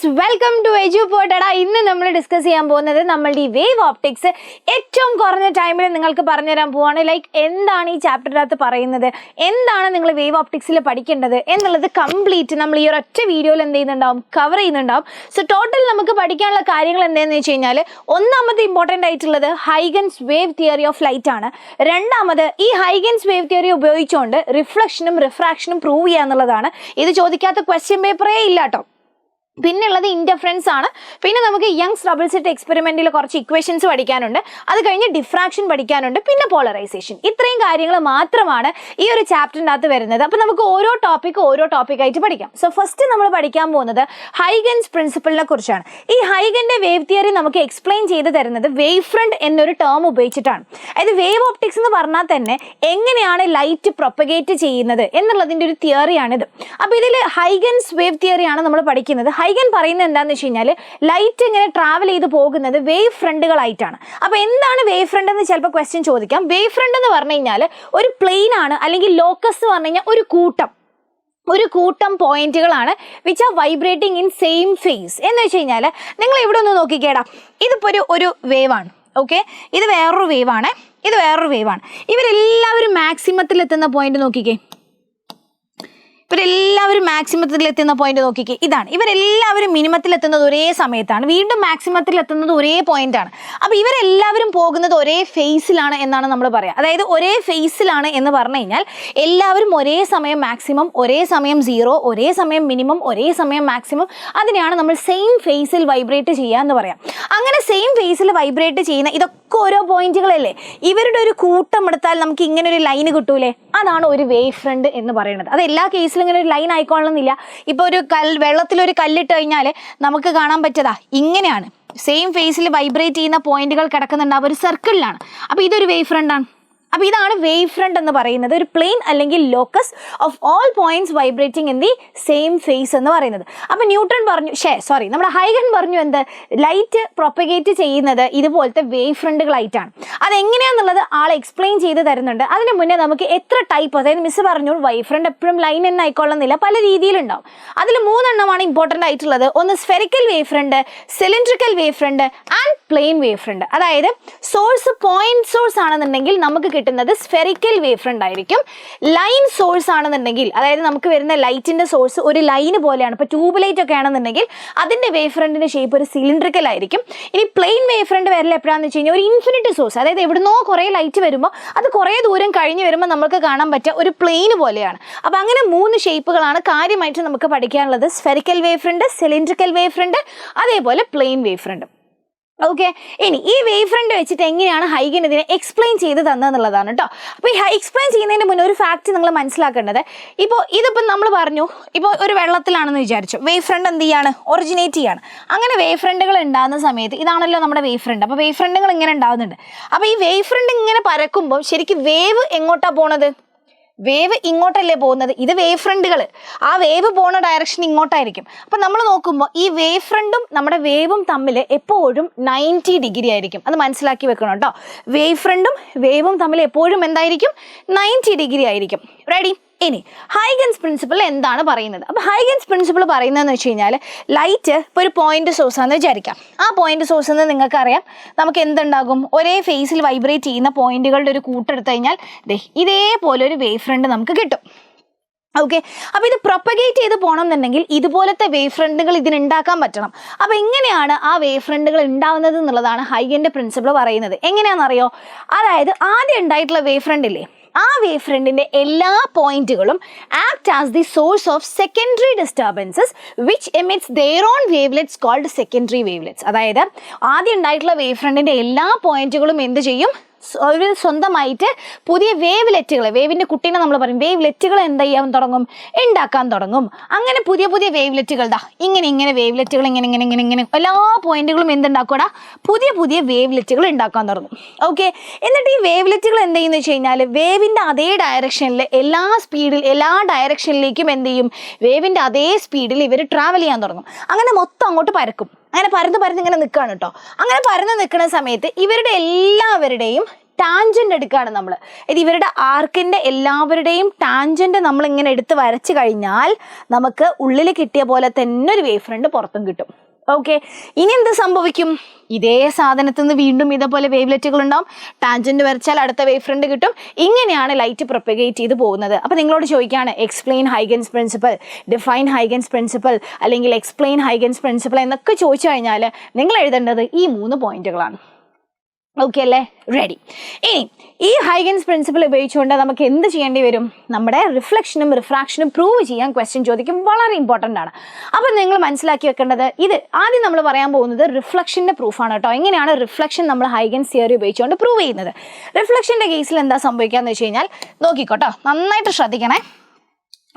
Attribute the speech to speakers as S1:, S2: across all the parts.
S1: Guys, welcome to എജുപോർട്ടഡ. ഇന്ന് നമ്മൾ discuss ചെയ്യാൻ പോകുന്നത് നമ്മളുടെ ഈ വേവ് ഓപ്റ്റിക്സ് ഏറ്റവും കുറഞ്ഞ ടൈമിൽ നിങ്ങൾക്ക് പറഞ്ഞുതരാൻ പോവാണ്. ലൈക്ക് എന്താണ് ഈ ചാപ്റ്ററിനകത്ത് പറയുന്നത്, എന്താണ് നിങ്ങൾ വേവ് ഓപ്റ്റിക്സിൽ പഠിക്കേണ്ടത് എന്നുള്ളത് കംപ്ലീറ്റ് നമ്മൾ ഈ ഒരൊറ്റ വീഡിയോയിൽ എന്ത് ചെയ്യുന്നുണ്ടാവും, കവർ ചെയ്യുന്നുണ്ടാവും. സോ ടോട്ടൽ നമുക്ക് പഠിക്കാനുള്ള കാര്യങ്ങൾ എന്താണെന്ന് വെച്ച് കഴിഞ്ഞാൽ, ഒന്നാമത് ഇമ്പോർട്ടൻ്റ് ആയിട്ടുള്ളത് Huygens wave theory of light ആണ്. രണ്ടാമത് ഈ ഹൈഗൻസ് വേവ് തിയറി ഉപയോഗിച്ചുകൊണ്ട് റിഫ്ലക്ഷനും റിഫ്രാക്ഷനും പ്രൂവ് ചെയ്യുക എന്നുള്ളതാണ്. ഇത് ചോദിക്കാത്ത ക്വസ്റ്റ്യൻ പേപ്പറേ ഇല്ല കേട്ടോ. പിന്നുള്ളത് ഇൻറ്റർഫറൻസ് ആണ്. പിന്നെ നമുക്ക് യങ്സ് ഡബിൾ സെറ്റ് എക്സ്പെരിമെൻറ്റിൽ കുറച്ച് ഇക്വേഷൻസ് പഠിക്കാനുണ്ട്. അത് കഴിഞ്ഞ് ഡിഫ്രാക്ഷൻ പഠിക്കാനുണ്ട്, പിന്നെ പോളറൈസേഷൻ. ഇത്രയും കാര്യങ്ങൾ മാത്രമാണ് ഈ ഒരു ചാപ്റ്ററിൻ്റെ അകത്ത് വരുന്നത്. അപ്പോൾ നമുക്ക് ഓരോ ടോപ്പിക്കായിട്ട് പഠിക്കാം. സോ ഫസ്റ്റ് നമ്മൾ പഠിക്കാൻ പോകുന്നത് ഹൈഗൻസ് പ്രിൻസിപ്പിളിനെ കുറിച്ചാണ്. ഈ ഹൈഗൻ്റെ വേവ് തിയറി നമുക്ക് എക്സ്പ്ലെയിൻ ചെയ്ത് തരുന്നത് വേവ് ഫ്രണ്ട് എന്നൊരു ടേം ഉപയോഗിച്ചിട്ടാണ്. അതായത് വേവ് ഓപ്റ്റിക്സ് എന്ന് പറഞ്ഞാൽ തന്നെ എങ്ങനെയാണ് ലൈറ്റ് പ്രൊപ്പഗേറ്റ് ചെയ്യുന്നത് എന്നുള്ളതിൻ്റെ ഒരു തിയറിയാണിത്. അപ്പോൾ ഇതിൽ ഹൈഗൻസ് വേവ് തിയറിയാണ് നമ്മൾ പഠിക്കുന്നത്. ഹൈഗൻ പറയുന്നത് എന്താണെന്ന് വെച്ച് കഴിഞ്ഞാൽ, ലൈറ്റ് ഇങ്ങനെ ട്രാവൽ ചെയ്ത് പോകുന്നത് വേവ് ഫ്രണ്ടുകളായിട്ടാണ്. അപ്പോൾ എന്താണ് വേവ് ഫ്രണ്ട് എന്ന് ചിലപ്പോൾ ക്വസ്റ്റ്യൻ ചോദിക്കാം. വേവ് ഫ്രണ്ട് എന്ന് പറഞ്ഞു കഴിഞ്ഞാൽ ഒരു പ്ലെയിൻ ആണ്, അല്ലെങ്കിൽ ലോക്കസ് എന്ന് പറഞ്ഞു കഴിഞ്ഞാൽ ഒരു കൂട്ടം പോയിന്റുകളാണ് which are vibrating in same phase. എന്ന് വെച്ച് കഴിഞ്ഞാൽ നിങ്ങൾ ഇവിടെ ഒന്ന് നോക്കിക്കേടാ, ഇതിപ്പോൾ ഒരു വേവാണ്. ഓക്കെ, ഇത് വേറൊരു വേവാണ്, ഇത് വേറൊരു വേവാണ്. ഇവരെല്ലാവരും മാക്സിമത്തിൽ എത്തുന്ന പോയിന്റ് നോക്കിക്കേ. ഇവരെല്ലാവരും മാക്സിമത്തിൽ എത്തുന്ന പോയിന്റ് നോക്കിക്കേ. ഇതാണ്. ഇവരെല്ലാവരും മിനിമത്തിൽ എത്തുന്നത് ഒരേ സമയത്താണ്, വീണ്ടും മാക്സിമത്തിൽ എത്തുന്നത് ഒരേ പോയിന്റാണ്. അപ്പോൾ ഇവരെല്ലാവരും പോകുന്നത് ഒരേ ഫേസിലാണ് എന്നാണ് നമ്മൾ പറയുക. അതായത് ഒരേ ഫേസിലാണ് എന്ന് പറഞ്ഞു കഴിഞ്ഞാൽ എല്ലാവരും ഒരേ സമയം മാക്സിമം, ഒരേ സമയം സീറോ, ഒരേ സമയം മിനിമം, ഒരേ സമയം മാക്സിമം. അതിനെയാണ് നമ്മൾ സെയിം ഫേസിൽ വൈബ്രേറ്റ് ചെയ്യുക എന്ന് പറയാം. അങ്ങനെ സെയിം ഫേസിൽ വൈബ്രേറ്റ് ചെയ്യുന്ന ഇതൊക്കെ ഓരോ പോയിന്റുകളല്ലേ. ഇവരുടെ ഒരു കൂട്ടം എടുത്താൽ നമുക്ക് ഇങ്ങനെ ഒരു ലൈന് കിട്ടൂലേ, അതാണ് ഒരു വേവ് ഫ്രണ്ട് എന്ന് പറയുന്നത്. അത് എല്ലാ കേസിലും ഇങ്ങനെ ഒരു ലൈൻ ആയിക്കൊള്ളണമെന്നില്ല. ഇപ്പോൾ ഒരു വെള്ളത്തിലൊരു കല്ലിട്ട് കഴിഞ്ഞാൽ നമുക്ക് കാണാൻ പറ്റതാ ഇങ്ങനെയാണ്. സെയിം ഫേസിൽ വൈബ്രേറ്റ് ചെയ്യുന്ന പോയിന്റുകൾ കിടക്കുന്നുണ്ടാവും, ഒരു സർക്കിളിലാണ്. അപ്പോൾ ഇതൊരു വേവ് ഫ്രണ്ടാണ്. അപ്പോൾ ഇതാണ് വേവ് ഫ്രണ്ട് എന്ന് പറയുന്നത്, ഒരു പ്ലെയിൻ അല്ലെങ്കിൽ locus of all points vibrating in the same phase എന്ന് പറയുന്നത്. അപ്പോൾ ന്യൂട്ടൺ പറഞ്ഞു, നമ്മുടെ ഹൈഗൻ പറഞ്ഞു എന്ത്, ലൈറ്റ് പ്രൊപ്പഗേറ്റ് ചെയ്യുന്നത് ഇതുപോലത്തെ വേവ് ഫ്രണ്ടുകളായിട്ടാണ്. അതെങ്ങനെയാണെന്നുള്ളത് ആൾ എക്സ്പ്ലെയിൻ ചെയ്ത് തരുന്നുണ്ട്. അതിന് മുന്നേ നമുക്ക് എത്ര ടൈപ്പ്, അതായത് മിസ് പറഞ്ഞു വേവ് ഫ്രണ്ട് എപ്പോഴും ലൈൻ തന്നെ ആയിക്കൊള്ളുന്നില്ല, പല രീതിയിലുണ്ടാവും. അതിൽ 3 എണ്ണമാണ് ഇമ്പോർട്ടൻ്റ് ആയിട്ടുള്ളത്. ഒന്ന് spherical wave front, cylindrical wave front and plane wave front. അതായത് പോയിന്റ് സോഴ്സ് ആണെന്നുണ്ടെങ്കിൽ നമുക്ക് കിട്ടുന്നത് സ്ഫെറിക്കൽ വേവ് ഫ്രണ്ട് ആയിരിക്കും. ലൈൻ സോഴ്സ് ആണെന്നുണ്ടെങ്കിൽ, അതായത് നമുക്ക് വരുന്ന ലൈറ്റിന്റെ സോഴ്സ് ഒരു ലൈന് പോലെയാണ്. ഇപ്പോൾ ട്യൂബ് ലൈറ്റ് ഒക്കെ ആണെന്നുണ്ടെങ്കിൽ അതിന്റെ വേവ് ഫ്രണ്ടിന്റെ ഷേപ്പ് ഒരു സിലിണ്ട്രിക്കൽ ആയിരിക്കും. ഇനി പ്ലെയിൻ വേവ് ഫ്രണ്ട് വരൽ എപ്പോഴാന്ന് വെച്ച് കഴിഞ്ഞാൽ ഒരു ഇൻഫിനിറ്റ് സോഴ്സ്, അതായത് എവിടുന്നോ കുറേ ലൈറ്റ് വരുമ്പോൾ അത് കുറേ ദൂരം കഴിഞ്ഞ് വരുമ്പോൾ നമുക്ക് കാണാൻ പറ്റുക ഒരു പ്ലെയിൻ പോലെയാണ്. അപ്പോൾ അങ്ങനെ 3 ഷേപ്പുകളാണ് കാര്യമായിട്ട് നമുക്ക് പഠിക്കാനുള്ളത്: spherical wave front, cylindrical wave front, അതേപോലെ പ്ലെയിൻ വേവ് ഫ്രണ്ട്. ഓക്കെ, ഇനി ഈ വേവ് ഫ്രണ്ട് വെച്ചിട്ട് എങ്ങനെയാണ് ഹൈഗൻ ഇതിനെ എക്സ്പ്ലെയിൻ ചെയ്ത് തന്നതെന്നുള്ളതാണ് കേട്ടോ. അപ്പോൾ ഈ എക്സ്പ്ലെയിൻ ചെയ്യുന്നതിന് മുന്നേ ഒരു ഫാക്റ്റ് നിങ്ങൾ മനസ്സിലാക്കേണ്ടത്, ഇതിപ്പോൾ നമ്മൾ പറഞ്ഞു, ഇപ്പോൾ ഒരു വെള്ളത്തിലാണെന്ന് വിചാരിച്ചു, വേവ് ഫ്രണ്ട് എന്ത് ചെയ്യാണ്, ഒറിജിനേറ്റ് ചെയ്യാണ്. അങ്ങനെ വേവ് ഫ്രണ്ടുകൾ ഉണ്ടാകുന്ന സമയത്ത് ഇതാണല്ലോ നമ്മുടെ വേവ് ഫ്രണ്ട്. അപ്പോൾ വേവ് ഫ്രണ്ടുകൾ ഇങ്ങനെ ഉണ്ടാകുന്നുണ്ട്. അപ്പോൾ ഈ വേവ് ഫ്രണ്ട് ഇങ്ങനെ പരക്കുമ്പോൾ ശരിക്കും വേവ് എങ്ങോട്ടാണ് പോണത്? വേവ് ഇങ്ങോട്ടല്ലേ പോകുന്നത്. ഇത് വേവ് ഫ്രണ്ടുകൾ, ആ വേവ് പോണ ഡയറക്ഷൻ ഇങ്ങോട്ടായിരിക്കും. അപ്പം നമ്മൾ നോക്കുമ്പോൾ ഈ വേവ് ഫ്രണ്ടും നമ്മുടെ വേവും തമ്മിൽ എപ്പോഴും 90 ഡിഗ്രി ആയിരിക്കും. അത് മനസ്സിലാക്കി വെക്കണം കേട്ടോ. വേവ് ഫ്രണ്ടും വേവും തമ്മിൽ എപ്പോഴും എന്തായിരിക്കും, 90 ഡിഗ്രി ആയിരിക്കും. റെഡി? ഇനി ഹൈഗൻസ് പ്രിൻസിപ്പിൾ എന്താണ് പറയുന്നത്? അപ്പോൾ ഹൈഗൻസ് പ്രിൻസിപ്പിൾ പറയുന്നതെന്ന് വെച്ച് കഴിഞ്ഞാൽ, ലൈറ്റ് ഇപ്പോൾ ഒരു പോയിന്റ് സോഴ്സ് ആണെന്ന് വിചാരിക്കാം. ആ പോയിന്റ് സോഴ്സ് എന്ന് നിങ്ങൾക്കറിയാം, നമുക്ക് എന്തുണ്ടാകും, ഒരേ ഫേസിൽ വൈബ്രേറ്റ് ചെയ്യുന്ന പോയിന്റുകളുടെ ഒരു കൂട്ടെടുത്ത് കഴിഞ്ഞാൽ ഇതേപോലെ ഒരു വേവ് ഫ്രണ്ട് നമുക്ക് കിട്ടും. ഓക്കെ, അപ്പോൾ ഇത് പ്രൊപ്പഗേറ്റ് ചെയ്ത് പോകണം എന്നുണ്ടെങ്കിൽ ഇതുപോലത്തെ വേവ് ഫ്രണ്ടുകൾ ഇതിനുണ്ടാക്കാൻ പറ്റണം. അപ്പോൾ എങ്ങനെയാണ് ആ വേവ് ഫ്രണ്ടുകൾ ഉണ്ടാവുന്നത് എന്നുള്ളതാണ് ഹൈഗൻ്റെ പ്രിൻസിപ്പിൾ പറയുന്നത്. എങ്ങനെയാണെന്നറിയോ? അതായത് ആദ്യം ഉണ്ടായിട്ടുള്ള വേവ് ഫ്രണ്ട് ഇല്ലേ, ആ വേവ് ഫ്രണ്ടിൻ്റെ എല്ലാ പോയിന്റുകളും act as the source of secondary disturbances which emits their own wavelets called secondary wavelets. അതായത് ആദ്യം ഉണ്ടായിട്ടുള്ള വേവ് ഫ്രണ്ടിൻ്റെ എല്ലാ പോയിന്റുകളും എന്ത് ചെയ്യും, ഒരു സ്വന്തമായിട്ട് പുതിയ വേവ്ലെറ്റുകൾ, വേവിൻ്റെ കുട്ടീനെ നമ്മൾ പറയും, വേവ്ലെറ്റുകൾ എന്ത് ചെയ്യാൻ തുടങ്ങും, ഉണ്ടാക്കാൻ തുടങ്ങും. അങ്ങനെ പുതിയ വേവ്ലെറ്റുകൾ ഇങ്ങനെ വേവ്ലെറ്റുകൾ ഇങ്ങനെ എല്ലാ പോയിന്റുകളും എന്തുണ്ടാക്കൂടാ, പുതിയ വേവ്ലെറ്റുകൾ ഉണ്ടാക്കാൻ തുടങ്ങും. ഓക്കെ, എന്നിട്ട് ഈ വേവ്ലെറ്റുകൾ എന്ത് ചെയ്യുന്നു വെച്ച് കഴിഞ്ഞാൽ, വേവിൻ്റെ അതേ ഡയറക്ഷനിൽ എല്ലാ ഡയറക്ഷനിലേക്കും എന്ത് ചെയ്യും, വേവിൻ്റെ അതേ സ്പീഡിൽ ഇവർ ട്രാവൽ ചെയ്യാൻ തുടങ്ങും. അങ്ങനെ മൊത്തം അങ്ങോട്ട് പരക്കും. അങ്ങനെ പരന്ന് ഇങ്ങനെ നിൽക്കുകയാണ് കേട്ടോ. അങ്ങനെ പരന്ന് നിൽക്കുന്ന സമയത്ത് ഇവരുടെ എല്ലാവരുടെയും ടാൻജന്റ് എടുക്കുകയാണ് നമ്മൾ. ഇത് ഇവരുടെ ആർക്കിന്റെ എല്ലാവരുടെയും ടാൻജന്റ് നമ്മൾ ഇങ്ങനെ എടുത്ത് വരച്ചു കഴിഞ്ഞാൽ നമുക്ക് ഉള്ളിൽ കിട്ടിയ പോലെ തന്നെ ഒരു വേവ് ഫ്രണ്ട് പുറത്തും കിട്ടും. ഓക്കെ, ഇനി എന്ത് സംഭവിക്കും? ഇതേ സാധനത്തിൽ നിന്ന് വീണ്ടും ഇതേപോലെ വേവ്ലെറ്റുകൾ ഉണ്ടാവും. ടാൻജന്റ് വരച്ചാൽ അടുത്ത വേവ് ഫ്രണ്ട് കിട്ടും. ഇങ്ങനെയാണ് ലൈറ്റ് പ്രൊപ്പഗേറ്റ് ചെയ്ത് പോകുന്നത്. അപ്പോൾ നിങ്ങളോട് ചോദിക്കുകയാണ് explain Huygens principal, define Huygens principal, അല്ലെങ്കിൽ എക്സ്പ്ലെയിൻ ഹൈഗൻസ് പ്രിൻസിപ്പൽ എന്നൊക്കെ ചോദിച്ചു കഴിഞ്ഞാൽ നിങ്ങൾ എഴുതേണ്ടത് ഈ 3 പോയിന്റുകളാണ്. ഓക്കെ അല്ലേ? റെഡി. ഇനി ഈ ഹൈഗൻസ് പ്രിൻസിപ്പിൾ ഉപയോഗിച്ചുകൊണ്ട് നമുക്ക് എന്ത് ചെയ്യേണ്ടി വരും? നമ്മുടെ റിഫ്ലക്ഷനും റിഫ്രാക്ഷനും പ്രൂവ് ചെയ്യാൻ ക്വസ്റ്റ്യൻ ചോദിക്കും. വളരെ ഇമ്പോർട്ടൻ്റ് ആണ്. അപ്പം നിങ്ങൾ മനസ്സിലാക്കി വെക്കേണ്ടത് ഇത് ആദ്യം നമ്മൾ പറയാൻ പോകുന്നത് റിഫ്ലക്ഷൻ്റെ പ്രൂഫാണ് കേട്ടോ. എങ്ങനെയാണ് റിഫ്ലക്ഷൻ നമ്മൾ ഹൈഗൻസ് തിയറി ഉപയോഗിച്ചുകൊണ്ട് പ്രൂവ് ചെയ്യുന്നത്? റിഫ്ലക്ഷൻ്റെ കേസിൽ എന്താ സംഭവിക്കാന്ന് വെച്ച് കഴിഞ്ഞാൽ നോക്കിക്കോട്ടോ, നന്നായിട്ട് ശ്രദ്ധിക്കണേ.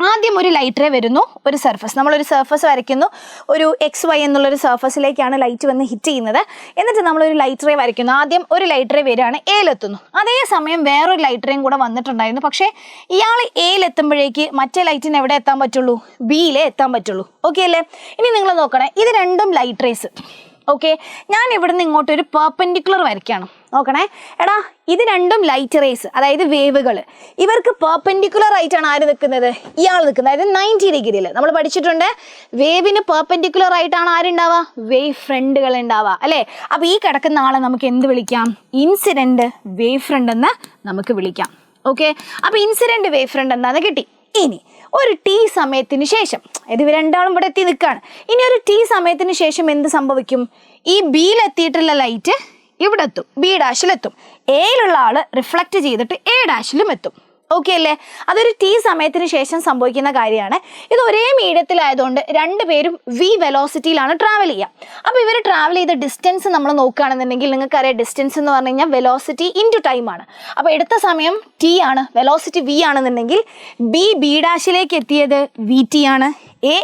S1: ആദ്യം ഒരു ലൈറ്റ് റേ വരുന്നു, ഒരു സർഫസ്, നമ്മളൊരു സർഫസ് വരയ്ക്കുന്നു. ഒരു XY എന്നുള്ളൊരു സർഫസിലേക്കാണ് ലൈറ്റ് വന്ന് ഹിറ്റ് ചെയ്യുന്നത്. എന്നിട്ട് നമ്മളൊരു ലൈറ്റ് റേ വരയ്ക്കുന്നു. ആദ്യം ഒരു ലൈറ്റ് റേ വരികയാണ്, എയിലെത്തുന്നു. അതേസമയം വേറൊരു ലൈറ്റ് റേയും കൂടെ വന്നിട്ടുണ്ടായിരുന്നു. പക്ഷേ ഇയാൾ എയിലെത്തുമ്പോഴേക്ക് മറ്റേ ലൈറ്റിന് എവിടെ എത്താൻ പറ്റുള്ളൂ? ബിയിലേ എത്താൻ പറ്റുള്ളൂ. ഓക്കെ അല്ലേ? ഇനി നിങ്ങൾ നോക്കണേ, ഇത് രണ്ടും ലൈറ്റ് റേസ്. ഓക്കെ, ഞാൻ ഇവിടുന്ന് ഇങ്ങോട്ടൊരു പെർപെൻഡിക്കുലർ വരയ്ക്കുകയാണ്. നോക്കണേ, എടാ ഇത് രണ്ടും ലൈറ്റ് റേസ്, അതായത് വേവുകൾ. ഇവർക്ക് പെർപെൻഡിക്കുലർ ആയിട്ടാണ് ആര് നിൽക്കുന്നത്? ഇയാൾ നിൽക്കുന്നത്. അതായത് 90 ഡിഗ്രിയിൽ നമ്മൾ പഠിച്ചിട്ടുണ്ട്. വേവിന് പെർപെൻഡിക്കുലർ ആയിട്ടാണ് ആരുണ്ടാവുക? വേവ് ഫ്രണ്ടുകൾ ഉണ്ടാവുക അല്ലേ? അപ്പോൾ ഈ കിടക്കുന്ന ആളെ നമുക്ക് എന്ത് വിളിക്കാം? ഇൻസിഡന്റ് വേവ് ഫ്രണ്ട് എന്ന് നമുക്ക് വിളിക്കാം. ഓക്കെ, അപ്പോൾ ഇൻസിഡന്റ് വേവ് ഫ്രണ്ട് എന്താണെന്ന് കിട്ടി. ഇനി ഒരു T സമയത്തിന് ശേഷം, ഇത് ഇവർ രണ്ടാളും ഇവിടെ എത്തി നിൽക്കുകയാണ്. ഇനി ഒരു T സമയത്തിന് ശേഷം എന്ത് സംഭവിക്കും? ഈ ബിയിലെത്തിയിട്ടുള്ള ലൈറ്റ് ഇവിടെ എത്തും, B'-ലെത്തും. എയിലുള്ള ആൾ റിഫ്ലക്റ്റ് ചെയ്തിട്ട് A'-ലും എത്തും. ഓക്കെ അല്ലേ? അതൊരു T സമയത്തിന് ശേഷം സംഭവിക്കുന്ന കാര്യമാണ്. ഇത് ഒരേ മീഡിയത്തിലായതുകൊണ്ട് രണ്ടുപേരും V വെലോസിറ്റിയിലാണ് ട്രാവൽ ചെയ്യുക. അപ്പോൾ ഇവർ ട്രാവൽ ചെയ്ത ഡിസ്റ്റൻസ് നമ്മൾ നോക്കുകയാണെന്നുണ്ടെങ്കിൽ നിങ്ങൾക്കറിയാം, ഡിസ്റ്റൻസ് എന്ന് പറഞ്ഞു കഴിഞ്ഞാൽ വെലോസിറ്റി ഇൻറ്റു ടൈം ആണ്. അപ്പോൾ എടുത്ത സമയം T ആണ്, വെലോസിറ്റി V ആണെന്നുണ്ടെങ്കിൽ B'-ലേക്ക് എത്തിയത് VT ആണ്. A'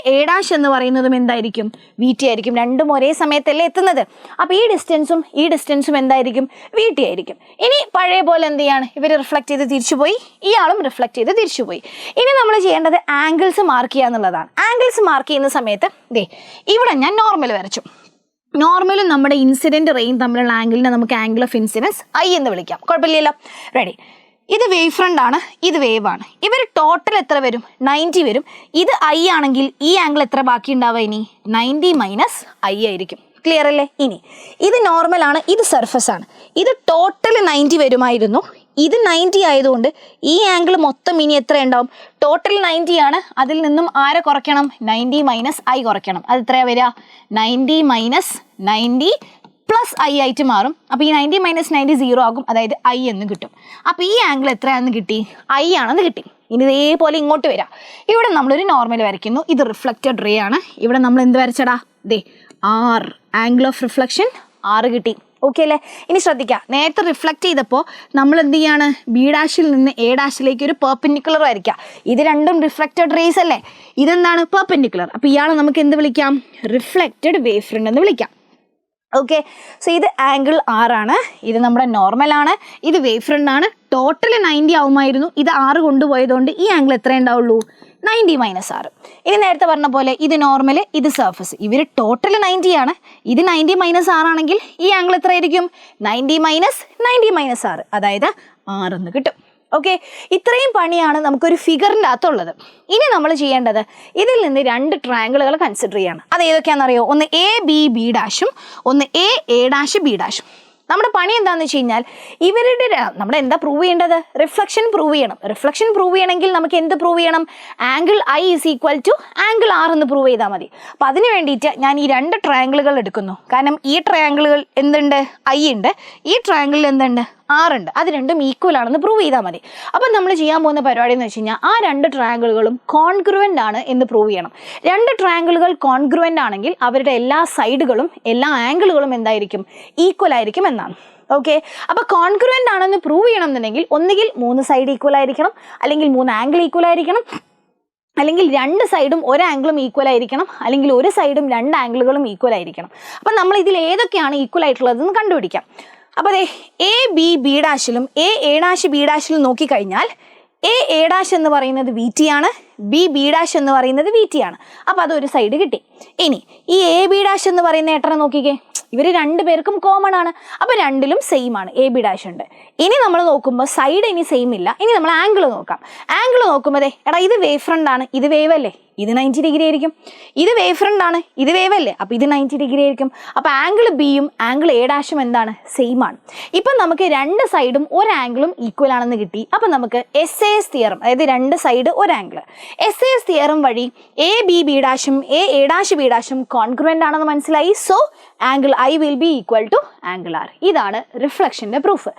S1: എന്ന് പറയുന്നതും എന്തായിരിക്കും? VT ആയിരിക്കും. രണ്ടും ഒരേ സമയത്തല്ലേ എത്തുന്നത്. അപ്പോൾ ഈ ഡിസ്റ്റൻസും എന്തായിരിക്കും? VT ആയിരിക്കും. ഇനി പഴയ പോലെ എന്ത് ചെയ്യാണ്? ഇവർ റിഫ്ലക്റ്റ് ചെയ്ത് തിരിച്ചുപോയി, ഇയാളും റിഫ്ലക്റ്റ് ചെയ്ത് തിരിച്ചുപോയി. ഇനി നമ്മൾ ചെയ്യേണ്ടത് ആംഗിൾസ് മാർക്ക് ചെയ്യുക എന്നുള്ളതാണ്. ആംഗിൾസ് മാർക്ക് ചെയ്യുന്ന സമയത്ത് ഇവിടെ ഞാൻ നോർമൽ വരച്ചു. നോർമലും നമ്മുടെ ഇൻസിഡന്റ് റേയും തമ്മിലുള്ള ആംഗിളിനെ നമുക്ക് ആംഗിൾ ഓഫ് ഇൻസിഡൻസ് I എന്ന് വിളിക്കാം. കുഴപ്പമില്ലല്ലോ. റെഡി. ഇത് വേവ് ഫ്രണ്ട് ആണ്, ഇത് വേവ് ആണ്. ഇവർ ടോട്ടൽ എത്ര വരും? 90 വരും. ഇത് I ആണെങ്കിൽ ഈ ആംഗിൾ എത്ര ബാക്കി ഉണ്ടാവുക? ഇനി 90 - I ആയിരിക്കും. ക്ലിയർ അല്ലേ? ഇനി ഇത് നോർമലാണ്, ഇത് സർഫസ് ആണ്. ഇത് ടോട്ടൽ 90 വരുമായിരുന്നു. ഇത് 90 ആയതുകൊണ്ട് ഈ ആംഗിൾ മൊത്തം ഇനി എത്ര ഉണ്ടാവും? ടോട്ടൽ 90 ആണ്. അതിൽ നിന്നും ആരെ കുറയ്ക്കണം? 90 - I കുറയ്ക്കണം. അത് എത്രയാണ് വരിക? 90 - 90 പ്ലസ് I ആയിട്ട് മാറും. അപ്പോൾ ഈ 90 - 90 0 ആകും, അതായത് I എന്ന് കിട്ടും. അപ്പോൾ ഈ ആംഗിൾ എത്രയാണെന്ന് കിട്ടി? I ആണെന്ന് കിട്ടി. ഇനി ഇതേപോലെ ഇങ്ങോട്ട് വരാം. ഇവിടെ നമ്മളൊരു നോർമൽ വരയ്ക്കുന്നു. ഇത് റിഫ്ലക്റ്റഡ് റേ ആണ്. ഇവിടെ നമ്മൾ എന്ത് വരച്ചടാ? R, angle of reflection R കിട്ടി. ഓക്കെ അല്ലേ? ഇനി ശ്രദ്ധിക്കുക, നേരത്തെ റിഫ്ലക്റ്റ് ചെയ്തപ്പോൾ നമ്മൾ എന്ത് ചെയ്യാണ്? B' നിന്ന് A' ഒരു പെർപെൻഡിക്കുലർ വരയ്ക്കുക. ഇത് രണ്ടും റിഫ്ലക്റ്റഡ് റേസ് അല്ലേ? ഇതെന്താണ്? പെർപെൻഡിക്കുലർ. അപ്പോൾ ഇയാളെ നമുക്ക് എന്ത് വിളിക്കാം? റിഫ്ലക്റ്റഡ് വേവ് ഫ്രണ്ട് എന്ന് വിളിക്കാം. ഓക്കെ, സോ ഇത് ആംഗിൾ R ആണ്, ഇത് നമ്മുടെ നോർമൽ ആണ്, ഇത് വേവ് ഫ്രണ്ട് ആണ്. ടോട്ടൽ 90 ആവുമായിരുന്നു. ഇത് R കൊണ്ടുപോയതുകൊണ്ട് ഈ ആംഗിൾ എത്ര ഉണ്ടാവുള്ളൂ? 90 - R. ഇനി നേരത്തെ പറഞ്ഞ പോലെ ഇത് നോർമൽ, ഇത് സർഫസ്. ഇവർ ടോട്ടൽ 90 ആണ്. ഇത് 90 - R ആണെങ്കിൽ ഈ ആംഗിൾ എത്ര ആയിരിക്കും? 90 - 90 - R, അതായത് R എന്ന് കിട്ടും. ഓക്കെ, ഇത്രയും പണിയാണ് നമുക്കൊരു ഫിഗറിൻ്റെ അകത്തുള്ളത്. ഇനി നമ്മൾ ചെയ്യേണ്ടത് ഇതിൽ നിന്ന് 2 ട്രയാങ്കിളുകൾ കൺസിഡർ ചെയ്യാണ്. അത് ഏതൊക്കെയാണെന്നറിയോ? ഒന്ന് ABB', ഒന്ന് AA', നമ്മുടെ പണി എന്താണെന്ന് വെച്ച് കഴിഞ്ഞാൽ ഇവരുടെ നമ്മൾ എന്താ പ്രൂവ് ചെയ്യേണ്ടത്? റിഫ്ലക്ഷൻ പ്രൂവ് ചെയ്യണം. റിഫ്ലക്ഷൻ പ്രൂവ് ചെയ്യണമെങ്കിൽ നമുക്ക് എന്ത് പ്രൂവ് ചെയ്യണം? ആംഗിൾ I = ആംഗിൾ R എന്ന് പ്രൂവ് ചെയ്താൽ മതി. അപ്പം അതിന് വേണ്ടിയിട്ട് ഞാൻ ഈ 2 ട്രയാങ്കിളുകൾ എടുക്കുന്നു. കാരണം ഈ ട്രയാങ്കിളുകൾ എന്തുണ്ട്? I ഉണ്ട്. ഈ ട്രയാങ്കിളിൽ എന്തുണ്ട്? R ഉണ്ട്. അത് രണ്ടും ഈക്വൽ ആണെന്ന് പ്രൂവ് ചെയ്താൽ മതി. അപ്പം നമ്മൾ ചെയ്യാൻ പോകുന്ന പരിപാടി എന്ന് വെച്ച് കഴിഞ്ഞാൽ ആ 2 ട്രയാങ്കിളുകളും കോൺഗ്രുവൻ്റ് ആണ് എന്ന് പ്രൂവ് ചെയ്യണം. 2 ട്രയാങ്കിളുകൾ കോൺഗ്രുവൻ്റ് ആണെങ്കിൽ അവരുടെ എല്ലാ സൈഡുകളും എല്ലാ ആംഗിളുകളും എന്തായിരിക്കും? ഈക്വൽ ആയിരിക്കും എന്നാണ്. ഓക്കെ, അപ്പോൾ കോൺഗ്രുവൻ്റ് ആണെന്ന് പ്രൂവ് ചെയ്യണം എന്നുണ്ടെങ്കിൽ ഒന്നുകിൽ 3 സൈഡ് ഈക്വൽ ആയിരിക്കണം, അല്ലെങ്കിൽ 3 ആംഗിൾ ഈക്വൽ ആയിരിക്കണം, അല്ലെങ്കിൽ 2 സൈഡും 1 ആംഗിളും ഈക്വൽ ആയിരിക്കണം, അല്ലെങ്കിൽ 1 സൈഡും 2 ആംഗിളുകളും ഈക്വൽ ആയിരിക്കണം. അപ്പം നമ്മൾ ഇതിൽ ഏതൊക്കെയാണ് ഈക്വൽ ആയിട്ടുള്ളതെന്ന് കണ്ടുപിടിക്കാം. അപ്പോൾ ABB'-ലും AA'-B'-ലും നോക്കിക്കഴിഞ്ഞാൽ AA' എന്ന് പറയുന്നത് VT ആണ്, BB' എന്ന് പറയുന്നത് VT ആണ്. അപ്പോൾ അതൊരു സൈഡ് കിട്ടി. ഇനി ഈ AB' എന്ന് പറയുന്ന എത്ര നോക്കിക്കേ, ഇവർ രണ്ടുപേർക്കും കോമൺ ആണ്. അപ്പോൾ രണ്ടിലും സെയിം ആണ്, എ ബി ഡാഷ് ഉണ്ട്. ഇനി നമ്മൾ നോക്കുമ്പോൾ സൈഡ് ഇനി സെയിം ഇല്ല. ഇനി നമ്മൾ ആംഗിൾ നോക്കാം. ആംഗിൾ നോക്കുമ്പോൾ എടാ ഇത് വേവ് ഫ്രണ്ട് ആണ്, ഇത് വേവ് അല്ലേ, ഇത് 90 ഡിഗ്രി ആയിരിക്കും. ഇത് വേവ് ഫ്രണ്ട് ആണ്, ഇത് വേവ് അല്ലേ, അപ്പോൾ ഇത് 90 ഡിഗ്രി ആയിരിക്കും. അപ്പോൾ ആംഗിൾ ബിയും ആംഗിൾ എ ഡാഷും എന്താണ്, സെയിം ആണ്. ഇപ്പം നമുക്ക് രണ്ട് സൈഡും ഒരു ആംഗിളും ഈക്വൽ ആണെന്ന് കിട്ടി. അപ്പം നമുക്ക് SAS തിയറം, അതായത് രണ്ട് സൈഡ് ഒരു ആംഗിൾ, SAS തിയറം വഴി എ ബി ബി ഡാഷും എ ഡാഷ് ബി ഡാഷും കോൺഗ്രുവൻ്റ് ആണെന്ന് മനസ്സിലായി. So angle I will be equal to angle R. ഇതാണ് റിഫ്ലക്ഷൻ്റെ പ്രൂഫ്.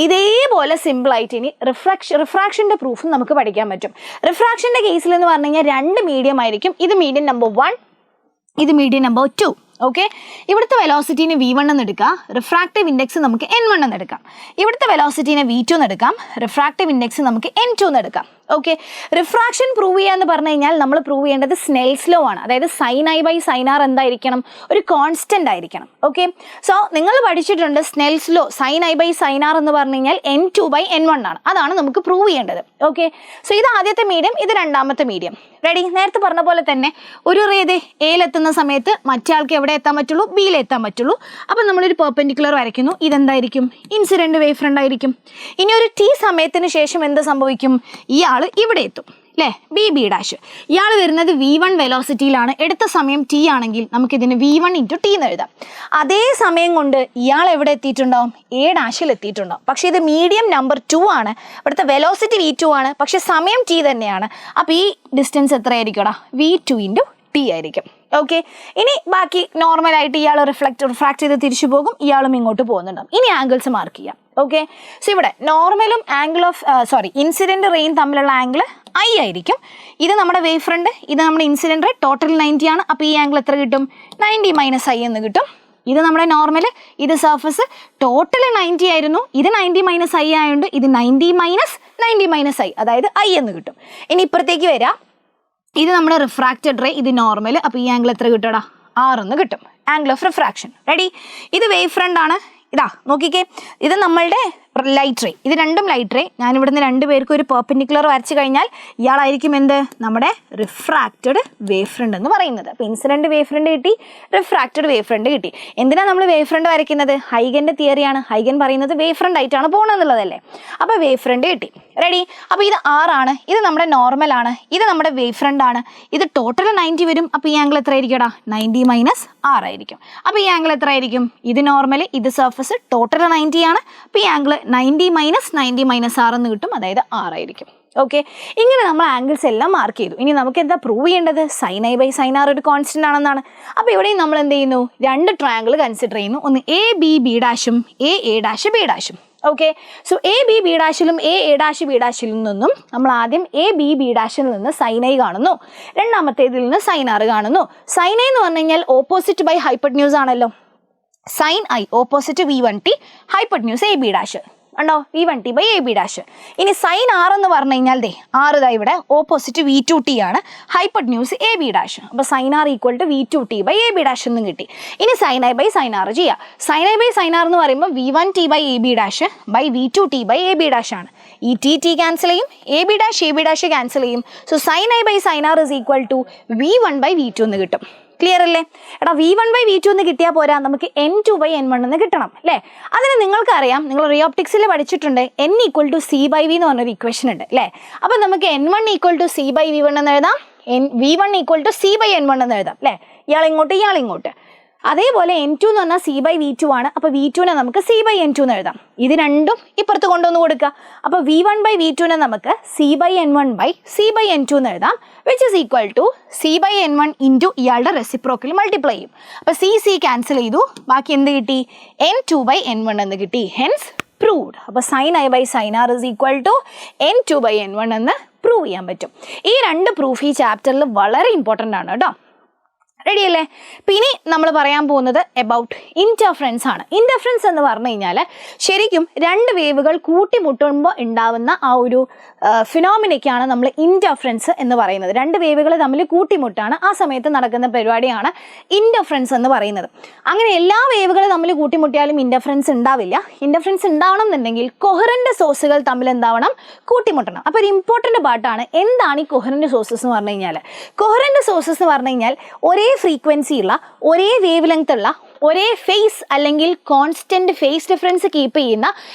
S1: ഇതേപോലെ സിമ്പിളായിട്ട് ഇനി റിഫ്രാക്ഷൻ്റെ പ്രൂഫും നമുക്ക് പഠിക്കാൻ പറ്റും. റിഫ്രാക്ഷൻ്റെ കേസിൽ എന്ന് പറഞ്ഞു കഴിഞ്ഞാൽ രണ്ട് മീഡിയം ആയിരിക്കും. ഇത് മീഡിയം നമ്പർ 1, ഇത് മീഡിയം നമ്പർ 2. ഓക്കെ, ഇവിടുത്തെ വെലോസിറ്റീനെ V1 എന്ന് എടുക്കാം, റിഫ്രാക്റ്റീവ് ഇൻഡെക്സ് നമുക്ക് N1 എന്ന് എടുക്കാം. ഇവിടുത്തെ വെലോസിറ്റീനെ V2 എന്ന് എടുക്കാം, റിഫ്രാക്റ്റീവ് ഇൻഡെക്സ് നമുക്ക് N2 എന്ന് എടുക്കാം. ഓക്കെ, റിഫ്രാക്ഷൻ പ്രൂവ് ചെയ്യാന്ന് പറഞ്ഞു കഴിഞ്ഞാൽ നമ്മൾ പ്രൂവ് ചെയ്യേണ്ടത് സ്നെൽസ് ലോ ആണ്. അതായത് sine I by sine r എന്തായിരിക്കണം, ഒരു കോൺസ്റ്റന്റ് ആയിരിക്കണം. ഓക്കെ, സോ നിങ്ങൾ പഠിച്ചിട്ടുണ്ട് Snell's law sine I by sine R എന്ന് പറഞ്ഞു കഴിഞ്ഞാൽ N2 ബൈ N1 ആണ്. അതാണ് നമുക്ക് പ്രൂവ് ചെയ്യേണ്ടത്. ഓക്കെ, സോ ഇത് ആദ്യത്തെ മീഡിയം, ഇത് രണ്ടാമത്തെ മീഡിയം. റെഡി? നേരത്തെ പറഞ്ഞ പോലെ തന്നെ ഒരു റേത് എയിലെത്തുന്ന സമയത്ത് മറ്റേ ആൾക്ക് എവിടെ എത്താൻ പറ്റുള്ളൂ, ബിയിൽ എത്താൻ പറ്റുള്ളൂ. അപ്പം നമ്മളൊരു പെർപെൻഡിക്കുലർ വരയ്ക്കുന്നു. ഇതെന്തായിരിക്കും, ഇൻസിഡന്റ് വേവ് ഫ്രണ്ട് ആയിരിക്കും. ഇനി ഒരു T സമയത്തിന് ശേഷം എന്ത് സംഭവിക്കും, ഇയാൾ ഇവിടെ എത്തും അല്ലേ, ബി ഡാഷ്. ഇയാൾ വരുന്നത് V1 വെലോസിറ്റിയിലാണ്. എടുത്ത സമയം T ആണെങ്കിൽ നമുക്കിതിന് V1 × T എന്ന് എഴുതാം. അതേ സമയം കൊണ്ട് ഇയാൾ എവിടെ എത്തിയിട്ടുണ്ടാവും, എ ഡാഷിൽ എത്തിയിട്ടുണ്ടാവും. പക്ഷേ ഇത് മീഡിയം നമ്പർ 2 ആണ്. ഇവിടുത്തെ വെലോസിറ്റി V2 ആണ്, പക്ഷെ സമയം T തന്നെയാണ്. അപ്പോൾ ഈ ഡിസ്റ്റൻസ് എത്രയായിരിക്കും, V2 × T ആയിരിക്കും. ഓക്കെ, ഇനി ബാക്കി നോർമലായിട്ട് ഇയാൾ റിഫ്രാക്ട് ചെയ്ത് തിരിച്ചു പോകും, ഇയാളും ഇങ്ങോട്ട് പോകുന്നുണ്ടാവും. ഇനി ആംഗിൾസ് മാർക്ക് ചെയ്യാം. ഓക്കെ, സോ ഇവിടെ നോർമലും ആംഗിൾ ഓഫ് ഇൻസിഡന്റ് റെയിൻ തമ്മിലുള്ള ആംഗിൾ I ആയിരിക്കും. ഇത് നമ്മുടെ വേവ് ഫ്രണ്ട്, ഇത് നമ്മുടെ ഇൻസിഡന്റ് റേ, ടോട്ടൽ 90 ആണ്. അപ്പോൾ ഈ ആംഗിൾ എത്ര കിട്ടും, 90 - I എന്ന് കിട്ടും. ഇത് നമ്മുടെ നോർമൽ, ഇത് സർഫസ്, ടോട്ടൽ 90 ആയിരുന്നു. ഇത് 90 - I ആയതുകൊണ്ട് ഇത് 90 - I, അതായത് I എന്ന് കിട്ടും. ഇനി ഇപ്പുറത്തേക്ക് വരാം. ഇത് നമ്മുടെ റിഫ്രാക്റ്റഡ് റേ, ഇത് നോർമൽ. അപ്പോൾ ഈ ആംഗിൾ എത്ര കിട്ടും, 6 എന്ന് കിട്ടും, ആംഗിൾ ഓഫ് റിഫ്രാക്ഷൻ. റെഡി? ഇത് വേവ് ഫ്രണ്ട് ആണ്. ഇതാ നോക്കിക്കേ, ഇത് നമ്മളുടെ ലൈറ്റ് റേ, ഇത് രണ്ടും ലൈറ്റ് റേ. ഞാൻ ഇവിടുന്ന് രണ്ടുപേർക്കും ഒരു പെർപെൻഡിക്കുലർ വരച്ചു കഴിഞ്ഞാൽ ഇയാളായിരിക്കും എന്ത്, നമ്മുടെ റിഫ്രാക്റ്റഡ് വേവ് ഫ്രണ്ട് എന്ന് പറയുന്നത്. അപ്പോൾ ഇൻസിഡന്റ് വേവ് ഫ്രണ്ട് കിട്ടി, റിഫ്രാക്റ്റഡ് വേവ് ഫ്രണ്ട് കിട്ടി. എന്തിനാണ് നമ്മൾ വേവ് ഫ്രണ്ട് വരയ്ക്കുന്നത്, ഹൈഗന്റെ തിയറിയാണ്. ഹൈഗൻ പറയുന്നത് വേവ് ഫ്രണ്ട് ആയിട്ടാണ് പോകണമെന്നുള്ളതല്ലേ. അപ്പോൾ വേവ് ഫ്രണ്ട് കിട്ടി. റെഡി? അപ്പോൾ ഇത് 6 ആണ്, ഇത് നമ്മുടെ നോർമൽ ആണ്, ഇത് നമ്മുടെ വേവ് ഫ്രണ്ട് ആണ്. ഇത് ടോട്ടൽ 90 വരും. അപ്പോൾ ഈ ആംഗിൾ എത്ര ആയിരിക്കും, 90 - 6 ആയിരിക്കും. അപ്പോൾ ഈ ആംഗിൾ എത്ര ആയിരിക്കും, ഇത് നോർമൽ, ഇത് സർഫസ്, ടോട്ടൽ 90 ആണ്. അപ്പോൾ ഈ ആംഗിൾ 90 - 6 എന്ന് കിട്ടും, അതായത് 6 ആയിരിക്കും. ഓക്കെ, ഇങ്ങനെ നമ്മൾ ആംഗിൾസ് എല്ലാം മാർക്ക് ചെയ്തു. ഇനി നമുക്ക് എന്താ പ്രൂവ് ചെയ്യേണ്ടത്, sine I by sine r ഒരു കോൺസ്റ്റന്റ് ആണെന്നാണ്. അപ്പോൾ ഇവിടെയും നമ്മൾ എന്ത് ചെയ്യുന്നു, രണ്ട് ട്രയാങ്കിൾ കൺസിഡർ ചെയ്യുന്നു. ഒന്ന് എ ബി ബി ഡാഷും എ ഡാഷ് ബി ഡാഷും. Okay, so A B B ഡാഷിലും എ ഡാഷ് ബി ഡാഷിൽ നിന്നും നമ്മൾ ആദ്യം എ ബി ബി ഡാഷിൽ നിന്ന് സൈൻ ഐ കാണുന്നു, രണ്ടാമത്തേതിൽ നിന്ന് സൈൻ ആർ കാണുന്നു. സൈൻ ഐ എന്ന് പറഞ്ഞു കഴിഞ്ഞാൽ ഓപ്പോസിറ്റ് ബൈ ഹൈപ്പട്ന്യൂസ് ആണല്ലോ. Sine I opposite V1T, hypotenuse A B dash ഉണ്ടോ, V1T by A B dash. ഇനി സൈൻ ആർ എന്ന് പറഞ്ഞു കഴിഞ്ഞാൽ R ഇതാ ഇവിടെ ഓപ്പോസിറ്റ് V2T ആണ്, ഹൈപ്പട്ന്യൂസ് എ ബി ഡാഷ്. അപ്പോൾ sine R equal to V2T by A B dash എന്നും കിട്ടി. ഇനി sine I by sine R ചെയ്യാം. Sine I by sine R എന്ന് പറയുമ്പോൾ V1T by A B dash by V2T by A B dash ആണ്. ഈ T cancel ചെയ്യും, A B dash cancel ചെയ്യും. So sine I by sine R is equal to V1 by V2 എന്ന് കിട്ടും. Clear അല്ലേ? എടാ V1 ബൈ V2 എന്ന് കിട്ടിയാൽ പോരാ, നമുക്ക് N2 ബൈ N1 എന്ന് കിട്ടണം അല്ലേ? അതിന് നിങ്ങൾക്കറിയാം, നിങ്ങൾ റിയോപ്റ്റിക്സിൽ പഠിച്ചിട്ടുണ്ട്, N = C ബൈ V എന്ന് പറഞ്ഞൊരു ഇക്വേഷൻ ഉണ്ട് അല്ലേ? അപ്പം നമുക്ക് N1 = C ബൈ V1 എന്ന് എഴുതാം, V1 = C ബൈ N1 എന്ന് എഴുതാം അല്ലേ? ഇയാളിങ്ങോട്ട്. അതേപോലെ N2 എന്ന് പറഞ്ഞാൽ C ബൈ V2 ആണ്. അപ്പോൾ V2നെ നമുക്ക് C ബൈ N2 എന്ന് എഴുതാം. ഇത് രണ്ടും ഇപ്പുറത്ത് കൊണ്ടുവന്ന് കൊടുക്കുക. അപ്പോൾ V1 ബൈ V2നെ നമുക്ക് C by N1 by C by N2 എന്ന് എഴുതാം, which is equal to C by N1 into ഇയാളുടെ റെസിപ്രോക്കൽ മൾട്ടിപ്ലൈ ചെയ്യും. അപ്പോൾ C ക്യാൻസൽ ചെയ്തു, ബാക്കി എന്ത് കിട്ടി, N2 ബൈ N1 എന്ന് കിട്ടി. Hence proved. അപ്പോൾ sine I by sine R is equal to N2 by N1 എന്ന് പ്രൂവ് ചെയ്യാൻ പറ്റും. ഈ രണ്ട് പ്രൂഫ് ഈ ചാപ്റ്ററിൽ വളരെ ഇമ്പോർട്ടൻ്റ് ആണ് കേട്ടോ. റെഡി അല്ലേ? പിന്നെ നമ്മൾ പറയാൻ പോകുന്നത് എബൌട്ട് ഇൻറ്റർഫറൻസ് ആണ്. ഇൻറ്റർഫറൻസ് എന്ന് പറഞ്ഞു കഴിഞ്ഞാൽ ശരിക്കും രണ്ട് വേവുകൾ കൂട്ടിമുട്ടുമ്പോൾ ഉണ്ടാവുന്ന ആ ഒരു ഫിനോമിനയ്ക്കാണ് നമ്മൾ ഇൻറ്റർഫറൻസ് എന്ന് പറയുന്നത്. രണ്ട് വേവുകൾ തമ്മിൽ കൂട്ടിമുട്ടാണ്, ആ സമയത്ത് നടക്കുന്ന പരിപാടിയാണ് ഇൻറ്റർഫറൻസ് എന്ന് പറയുന്നത്. അങ്ങനെ എല്ലാ വേവുകളും തമ്മിൽ കൂട്ടിമുട്ടിയാലും ഇൻറ്റർഫറൻസ് ഉണ്ടാവില്ല. ഇൻറ്റർഫറൻസ് ഉണ്ടാവണം എന്നുണ്ടെങ്കിൽ കൊഹറന്റ് സോഴ്സുകൾ തമ്മിൽ എന്താവണം, കൂട്ടിമുട്ടണം. അപ്പോൾ ഒരു ഇമ്പോർട്ടൻ്റ് പാർട്ടാണ് എന്താണ് ഈ കൊഹറന്റ് സോഴ്സസ് എന്ന് പറഞ്ഞു കഴിഞ്ഞാൽ. കൊഹറന്റ് സോഴ്സസ് എന്ന് പറഞ്ഞു കഴിഞ്ഞാൽ ഒരേ ഫ്രീക്വൻസി ഉള്ള, ഒരേ വേവ് ലെങ്ത് ഉള്ള ഒരേ ഫേസ് അല്ലെങ്കിൽ കോൺസ്റ്റന്റ് ഫേസ് ഡിഫറൻസ് കീപ്പ് ചെയ്യുന്ന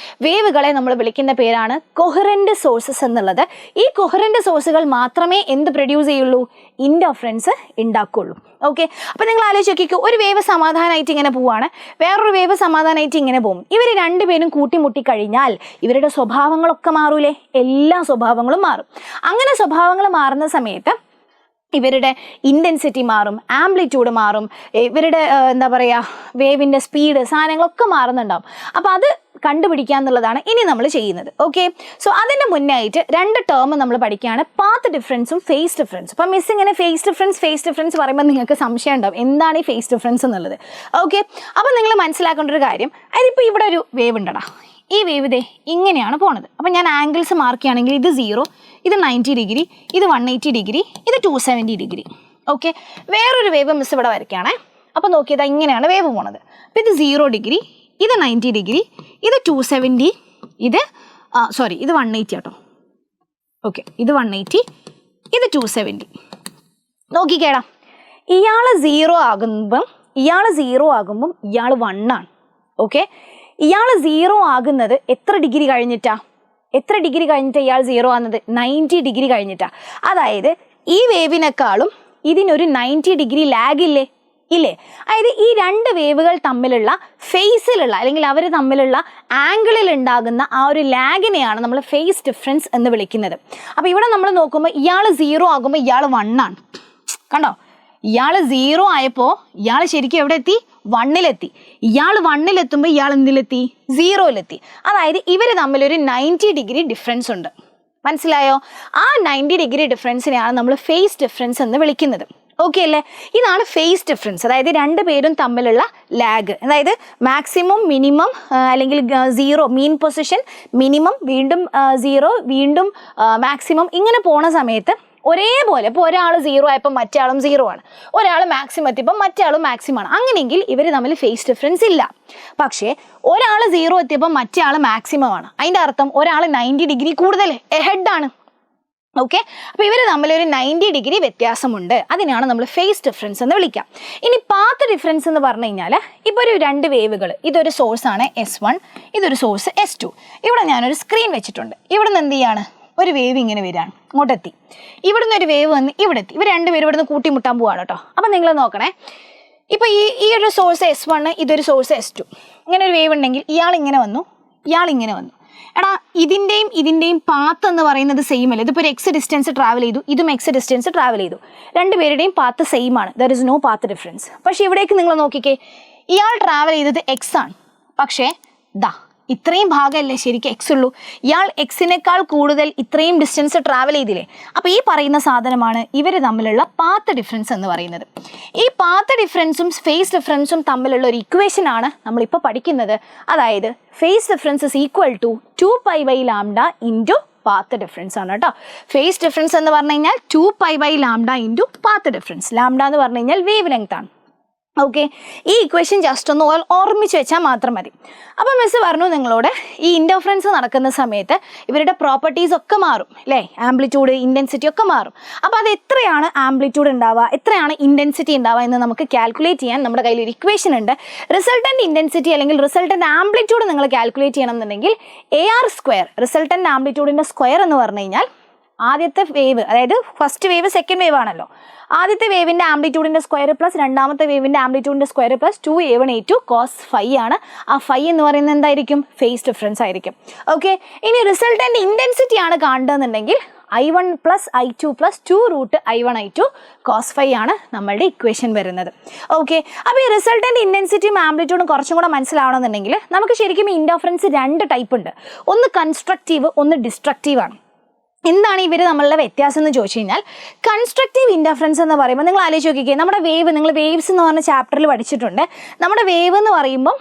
S1: വേവുകളെ നമ്മൾ വിളിക്കുന്ന പേരാണ് കൊഹറന്റ് സോഴ്സസ് എന്നുള്ളത്. ഈ കൊഹറന്റ് സോഴ്സുകൾ മാത്രമേ എന്ത് പ്രൊഡ്യൂസ് ചെയ്യുള്ളൂ? ഇൻഡർഫറൻസ് ഉണ്ടാക്കുള്ളൂ. ഓക്കെ, അപ്പോൾ നിങ്ങൾ ആലോചിച്ച് നോക്കിക്കോ, ഒരു വേവ് സമാധാനമായിട്ട് ഇങ്ങനെ പോവാണ്, വേറൊരു വേവ് സമാധാനമായിട്ട് ഇങ്ങനെ പോകും. ഇവർ രണ്ടുപേരും കൂട്ടിമുട്ടി കഴിഞ്ഞാൽ ഇവരുടെ സ്വഭാവങ്ങളൊക്കെ മാറൂലേ? എല്ലാ സ്വഭാവങ്ങളും മാറും. അങ്ങനെ സ്വഭാവങ്ങൾ മാറുന്ന സമയത്ത് ഇവരുടെ ഇൻറ്റൻസിറ്റി മാറും, ആംപ്ലിറ്റ്യൂഡ് മാറും, ഇവരുടെ എന്താ പറയുക, വേവിൻ്റെ സ്പീഡ്, സാധനങ്ങളൊക്കെ മാറുന്നുണ്ടാവും. അപ്പോൾ അത് കണ്ടുപിടിക്കുക എന്നുള്ളതാണ് ഇനി നമ്മൾ ചെയ്യുന്നത്. ഓക്കെ, സോ അതിൻ്റെ മുന്നായിട്ട് രണ്ട് ടേം നമ്മൾ പഠിക്കുകയാണ്, പാത്ത് ഡിഫറൻസും ഫേസ് ഡിഫറൻസും. അപ്പം മിസ് ഇങ്ങനെ ഫേസ് ഡിഫറൻസ് പറയുമ്പോൾ നിങ്ങൾക്ക് സംശയം ഉണ്ടാവും എന്താണ് ഈ ഫേസ് ഡിഫറൻസ് എന്നുള്ളത്. ഓക്കെ, അപ്പം നിങ്ങൾ മനസ്സിലാക്കേണ്ട ഒരു കാര്യം, അതിപ്പോൾ ഇവിടെ ഒരു വേവ് ഉണ്ടടാ, ഈ വേവ് ഇതേ ഇങ്ങനെയാണ് പോണത്. അപ്പം ഞാൻ ആംഗിൾസ് മാർക്ക് ചെയ്യുകയാണെങ്കിൽ ഇത് 0, ഇത് 90 ഡിഗ്രി, ഇത് 180 ഡിഗ്രി, ഇത് 270 ഡിഗ്രി. ഓക്കെ, വേറൊരു വേവ് മിസ് ഇവിടെ വരയ്ക്കുകയാണേ. അപ്പോൾ നോക്കിയത് ഇങ്ങനെയാണ് വേവ് പോണത്. അപ്പോൾ ഇത് 0 ഡിഗ്രി, ഇത് 90 ഡിഗ്രി, ഇത് 270, ഇത് ഇത് 180 കേട്ടോ. ഓക്കെ, ഇത് 180, ഇത് 270. നോക്കിക്കേടാ, ഇയാൾ 0 ആകുമ്പം ഇയാൾ 1 ആണ്. ഓക്കെ, ഇയാൾ 0 ആകുന്നത് എത്ര ഡിഗ്രി കഴിഞ്ഞിട്ടാ? ഇയാൾ 0 ആകുന്നത് 90 ഡിഗ്രി കഴിഞ്ഞിട്ടാ. അതായത് ഈ വേവിനേക്കാളും ഇതിനൊരു 90 ഡിഗ്രി ലാഗ് ഇല്ലേ? അതായത് ഈ രണ്ട് വേവുകൾ തമ്മിലുള്ള ഫേസിലുള്ള അല്ലെങ്കിൽ അവർ തമ്മിലുള്ള ആംഗിളിൽ ഉണ്ടാകുന്ന ആ ഒരു ലാഗിനെയാണ് നമ്മൾ ഫേസ് ഡിഫറൻസ് എന്ന് വിളിക്കുന്നത്. അപ്പോൾ ഇവിടെ നമ്മൾ നോക്കുമ്പോൾ ഇയാൾ 0 ആകുമ്പോൾ ഇയാൾ 1 ആണ്. കണ്ടോ, ഇയാൾ 0 ആയപ്പോൾ ഇയാൾ ശരിക്കും എവിടെ എത്തി? 1-ലെത്തി. ഇയാൾ 1-ലെത്തുമ്പോൾ ഇയാൾ എന്തിലെത്തി? 0-ലെത്തി. അതായത് ഇവർ തമ്മിലൊരു 90 ഡിഗ്രി ഡിഫറൻസ് ഉണ്ട്. മനസ്സിലായോ? ആ 90 ഡിഗ്രി ഡിഫറൻസിനെയാണ് നമ്മൾ ഫേസ് ഡിഫറൻസ് എന്ന് വിളിക്കുന്നത്. ഓക്കെ അല്ലേ? ഇതാണ് ഫേസ് ഡിഫറൻസ്. അതായത് രണ്ട് പേരും തമ്മിലുള്ള ലാഗ്, അതായത് മാക്സിമം, മിനിമം, അല്ലെങ്കിൽ 0, മീൻ പൊസിഷൻ, മിനിമം, വീണ്ടും 0, വീണ്ടും മാക്സിമം, ഇങ്ങനെ പോണ സമയത്ത് ഒരേപോലെ, ഇപ്പോൾ ഒരാൾ 0 ആയപ്പോൾ മറ്റേ ആളും 0 ആണ്, ഒരാൾ മാക്സിമം എത്തിയപ്പോൾ മറ്റേ ആളും മാക്സിമം ആണ്. അങ്ങനെയെങ്കിൽ ഇവർ തമ്മിൽ ഫേസ് ഡിഫറൻസ് ഇല്ല. പക്ഷേ ഒരാൾ 0 എത്തിയപ്പോൾ മറ്റേ ആൾ മാക്സിമം ആണ്. അതിൻ്റെ അർത്ഥം ഒരാൾ 90 ഡിഗ്രി കൂടുതൽ എഹെഡ് ആണ്. ഓക്കെ, അപ്പോൾ ഇവർ തമ്മിലൊരു 90 ഡിഗ്രി വ്യത്യാസമുണ്ട്. അതിനാണ് നമ്മൾ ഫേസ് ഡിഫറൻസ് എന്ന് വിളിക്കാം. ഇനി പാത്ത് ഡിഫറൻസ് എന്ന് പറഞ്ഞു കഴിഞ്ഞാൽ, ഇപ്പോൾ ഒരു രണ്ട് വേവുകൾ, ഇതൊരു സോഴ്സാണ് S1, ഇതൊരു സോഴ്സ് S2. ഇവിടെ ഞാനൊരു സ്ക്രീൻ വെച്ചിട്ടുണ്ട്. ഇവിടെ നിന്ന് എന്ത് ചെയ്യാണ്? ഒരു വേവ് ഇങ്ങനെ വരികയാണ്, ഇങ്ങോട്ടെത്തി. ഇവിടുന്ന് ഒരു വേവ് വന്ന് ഇവിടെ എത്തി. ഇവർ രണ്ടുപേരും ഇവിടുന്ന് കൂട്ടിമുട്ടാൻ പോവാണ് കേട്ടോ. അപ്പം നിങ്ങൾ നോക്കണേ, ഇപ്പോൾ ഈ ഒരു സോഴ്സ് S1, ഇതൊരു സോഴ്സ് S2. ഇങ്ങനെ ഒരു വേവ് ഉണ്ടെങ്കിൽ ഇയാൾ ഇങ്ങനെ വന്നു, ഇയാൾ ഇങ്ങനെ വന്നു. എടാ, ഇതിൻ്റെയും പാത്ത് എന്ന് പറയുന്നത് സെയിം അല്ലേ? ഇതിപ്പോൾ ഒരു എക്സ് ഡിസ്റ്റൻസ് ട്രാവൽ ചെയ്തു, ഇതും എക്സ് ഡിസ്റ്റൻസ് ട്രാവൽ ചെയ്തു. രണ്ടുപേരുടെയും പാത്ത് സെയിം ആണ്. There is no path difference. പക്ഷേ ഇവിടേക്ക് നിങ്ങൾ നോക്കിക്കേ, ഇയാൾ ട്രാവൽ ചെയ്തത് എക്സ് ആണ്, പക്ഷേ ഇത്രയും ഭാഗമല്ലേ ശരിക്കും എക്സ് ഉള്ളൂ. ഇയാൾ എക്സിനേക്കാൾ കൂടുതൽ ഇത്രയും ഡിസ്റ്റൻസ് ട്രാവൽ ചെയ്തില്ലേ? അപ്പോൾ ഈ പറയുന്ന സാധനമാണ് ഇവർ തമ്മിലുള്ള പാത്ത് ഡിഫറൻസ് എന്ന് പറയുന്നത്. ഈ പാത്ത് ഡിഫറൻസും ഫേസ് ഡിഫറൻസും തമ്മിലുള്ള ഒരു ഇക്വേഷൻ ആണ് നമ്മളിപ്പോൾ പഠിക്കുന്നത്. അതായത് phase difference is equal to 2π/λ into path difference ആണ് കേട്ടോ. ഫേസ് ഡിഫറൻസ് എന്ന് പറഞ്ഞു കഴിഞ്ഞാൽ 2π/λ ഇൻറ്റു പാത്ത് ഡിഫറൻസ്. ലാംഡ എന്ന് പറഞ്ഞു കഴിഞ്ഞാൽ വേവ് ലെങ്ത് ആണ്. ഓക്കെ, ഈ ഇക്വേഷൻ ജസ്റ്റ് ഒന്ന് ഓർമ്മിച്ച് വെച്ചാൽ മാത്രം മതി. അപ്പം മിസ് പറഞ്ഞു നിങ്ങളോട്, ഈ ഇൻറ്റർഫറൻസ് നടക്കുന്ന സമയത്ത് ഇവരുടെ പ്രോപ്പർട്ടീസ് ഒക്കെ മാറും അല്ലേ? ആംപ്ലിറ്റ്യൂഡ്, ഇൻറ്റൻസിറ്റി ഒക്കെ മാറും. അപ്പോൾ അത് എത്രയാണ് ആംപ്ലിറ്റ്യൂഡ് ഉണ്ടാവുക, എത്രയാണ് ഇൻറ്റൻസിറ്റി ഉണ്ടാവുക എന്ന് നമുക്ക് കാൽക്കുലേറ്റ് ചെയ്യാൻ നമ്മുടെ കയ്യിൽ ഒരു ഇക്വേഷൻ ഉണ്ട്. റിസൾട്ടൻ്റ് ഇൻറ്റൻസിറ്റി അല്ലെങ്കിൽ റിസൾട്ടൻ്റ് ആംപ്ലിറ്റ്യൂഡ് നിങ്ങൾ കാൽക്കുലേറ്റ് ചെയ്യണം എന്നുണ്ടെങ്കിൽ AR², റിസൾട്ടൻ്റ് ആംപ്ലിറ്റ്യൂഡിൻ്റെ സ്ക്വയർ എന്ന് പറഞ്ഞു കഴിഞ്ഞാൽ ആദ്യത്തെ വേവ്, അതായത് ഫസ്റ്റ് വേവ് സെക്കൻഡ് വേവ് ആണല്ലോ, ആദ്യത്തെ വേവിൻ്റെ ആംപ്ലിറ്റ്യൂഡിൻ്റെ സ്ക്വയർ പ്ലസ് രണ്ടാമത്തെ വേവിൻ്റെ ആംപ്ലിറ്റ്യൂഡിൻ്റെ square plus 2A1A2 cos phi ആണ്. ആ ഫൈ എന്ന് പറയുന്നത് എന്തായിരിക്കും? ഫേസ് ഡിഫറൻസ് ആയിരിക്കും. ഓക്കെ, ഇനി റിസൾട്ടൻ്റ് ഇൻറ്റൻസിറ്റി ആണ് കാണുന്നതെന്നുണ്ടെങ്കിൽ I1 + I2 + 2√I1I2 cos phi ആണ് നമ്മളുടെ ഇക്വേഷൻ വരുന്നത്. ഓക്കെ, അപ്പോൾ ഈ റിസൾട്ടൻ്റ് ഇൻറ്റൻസിറ്റിയും ആംപ്ലിറ്റ്യൂഡും കുറച്ചും കൂടെ മനസ്സിലാവണമെന്നുണ്ടെങ്കിൽ നമുക്ക് ശരിക്കും ഇൻറ്റർഫറൻസ് രണ്ട് ടൈപ്പ് ഉണ്ട്. ഒന്ന് കൺസ്ട്രക്റ്റീവ്, ഒന്ന് ഡിസ്ട്രക്റ്റീവ് ആണ്. എന്താണ് ഇവർ നമ്മളുടെ വ്യത്യാസം എന്ന് ചോദിച്ചു കഴിഞ്ഞാൽ, കൺസ്ട്രക്റ്റീവ് ഇൻറ്റർഫറൻസ് എന്ന് പറയുമ്പോൾ നിങ്ങൾ ആലോചിച്ച് നോക്കിക്കേ, നമ്മുടെ വേവ്, നിങ്ങൾ വേവ്സ് എന്ന് പറഞ്ഞ ചാപ്റ്ററിൽ പഠിച്ചിട്ടുണ്ട്. നമ്മുടെ വേവ് എന്ന് പറയുമ്പം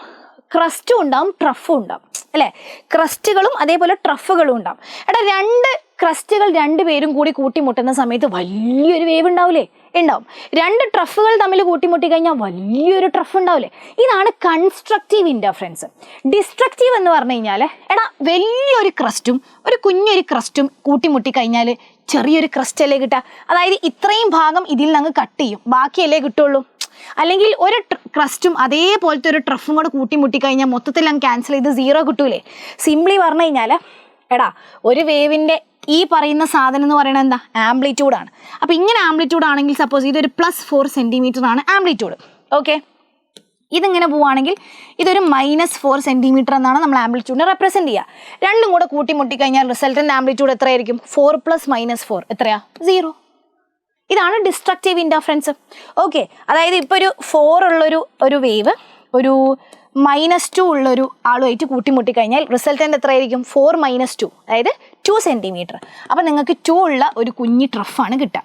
S1: ക്രസ്റ്റും ഉണ്ടാവും, ട്രഫും ഉണ്ടാവും അല്ലേ? ക്രസ്റ്റുകളും അതേപോലെ ട്രഫുകളും ഉണ്ടാവും. എടാ, രണ്ട് ക്രസ്റ്റുകൾ രണ്ടുപേരും കൂടി കൂട്ടിമുട്ടുന്ന സമയത്ത് വലിയൊരു വേവ് ഉണ്ടാവില്ലേ? ഉണ്ടാവും. രണ്ട് ട്രഫുകൾ തമ്മിൽ കൂട്ടിമുട്ടി കഴിഞ്ഞാൽ വലിയൊരു ട്രഫ് ഉണ്ടാവില്ലേ? ഇതാണ് കൺസ്ട്രക്റ്റീവ് ഇൻറ്റർഫറൻസ്. ഡിസ്ട്രക്റ്റീവ് എന്ന് പറഞ്ഞു കഴിഞ്ഞാൽ, എടാ വലിയൊരു ക്രസ്റ്റും ഒരു കുഞ്ഞൊരു ക്രസ്റ്റും കൂട്ടിമുട്ടി കഴിഞ്ഞാൽ ചെറിയൊരു ക്രസ്റ്റ് അല്ലേ കിട്ടുക. അതായത് ഇത്രയും ഭാഗം ഇതിൽ നിന്ന് കട്ട് ചെയ്യും, ബാക്കിയല്ലേ കിട്ടുള്ളൂ. അല്ലെങ്കിൽ ഒരു ക്രസ്റ്റും അതേപോലത്തെ ഒരു ട്രഫും കൂടെ കൂട്ടിമുട്ടി കഴിഞ്ഞാൽ മൊത്തത്തിൽ അങ്ങ് ക്യാൻസൽ ചെയ്ത് 0 കിട്ടൂലേ. സിംപ്ലി പറഞ്ഞു കഴിഞ്ഞാൽ എടാ ഒരു വേവിൻ്റെ ഈ പറയുന്ന സാധനം എന്ന് പറയുന്നത് എന്താ, ആംപ്ലിറ്റ്യൂഡാണ്. അപ്പോൾ ഇങ്ങനെ ആംപ്ലിറ്റ്യൂഡ് ആണെങ്കിൽ സപ്പോസ് ഇതൊരു +4 സെൻറ്റിമീറ്റർ ആണ് ആംപ്ലിറ്റ്യൂഡ്. ഓക്കെ, ഇതിങ്ങനെ പോവുകയാണെങ്കിൽ ഇതൊരു -4 സെൻറ്റിമീറ്റർ എന്നാണ് നമ്മൾ ആംപ്ലിറ്റ്യൂഡിനെ റെപ്രസെൻറ്റ് ചെയ്യുക. രണ്ടും കൂടെ കൂട്ടിമുട്ടി കഴിഞ്ഞാൽ റിസൾട്ടൻ്റ് ആംപ്ലിറ്റ്യൂഡ് എത്രയായിരിക്കും? 4 + -4 എത്രയാ? 0. ഇതാണ് ഡിസ്ട്രക്റ്റീവ് ഇൻറ്റർഫറൻസ്. ഓക്കെ, അതായത് ഇപ്പോൾ ഒരു 4 ഉള്ളൊരു വേവ് ഒരു -2 ഉള്ളൊരു ആളുമായിട്ട് കൂട്ടിമുട്ടി കഴിഞ്ഞാൽ റിസൾട്ടൻ്റ് എത്രയായിരിക്കും? 4 - 2, അതായത് 2 സെൻറ്റിമീറ്റർ. അപ്പോൾ നിങ്ങൾക്ക് 2 ഉള്ള ഒരു കുഞ്ഞി ട്രഫാണ് കിട്ടുക.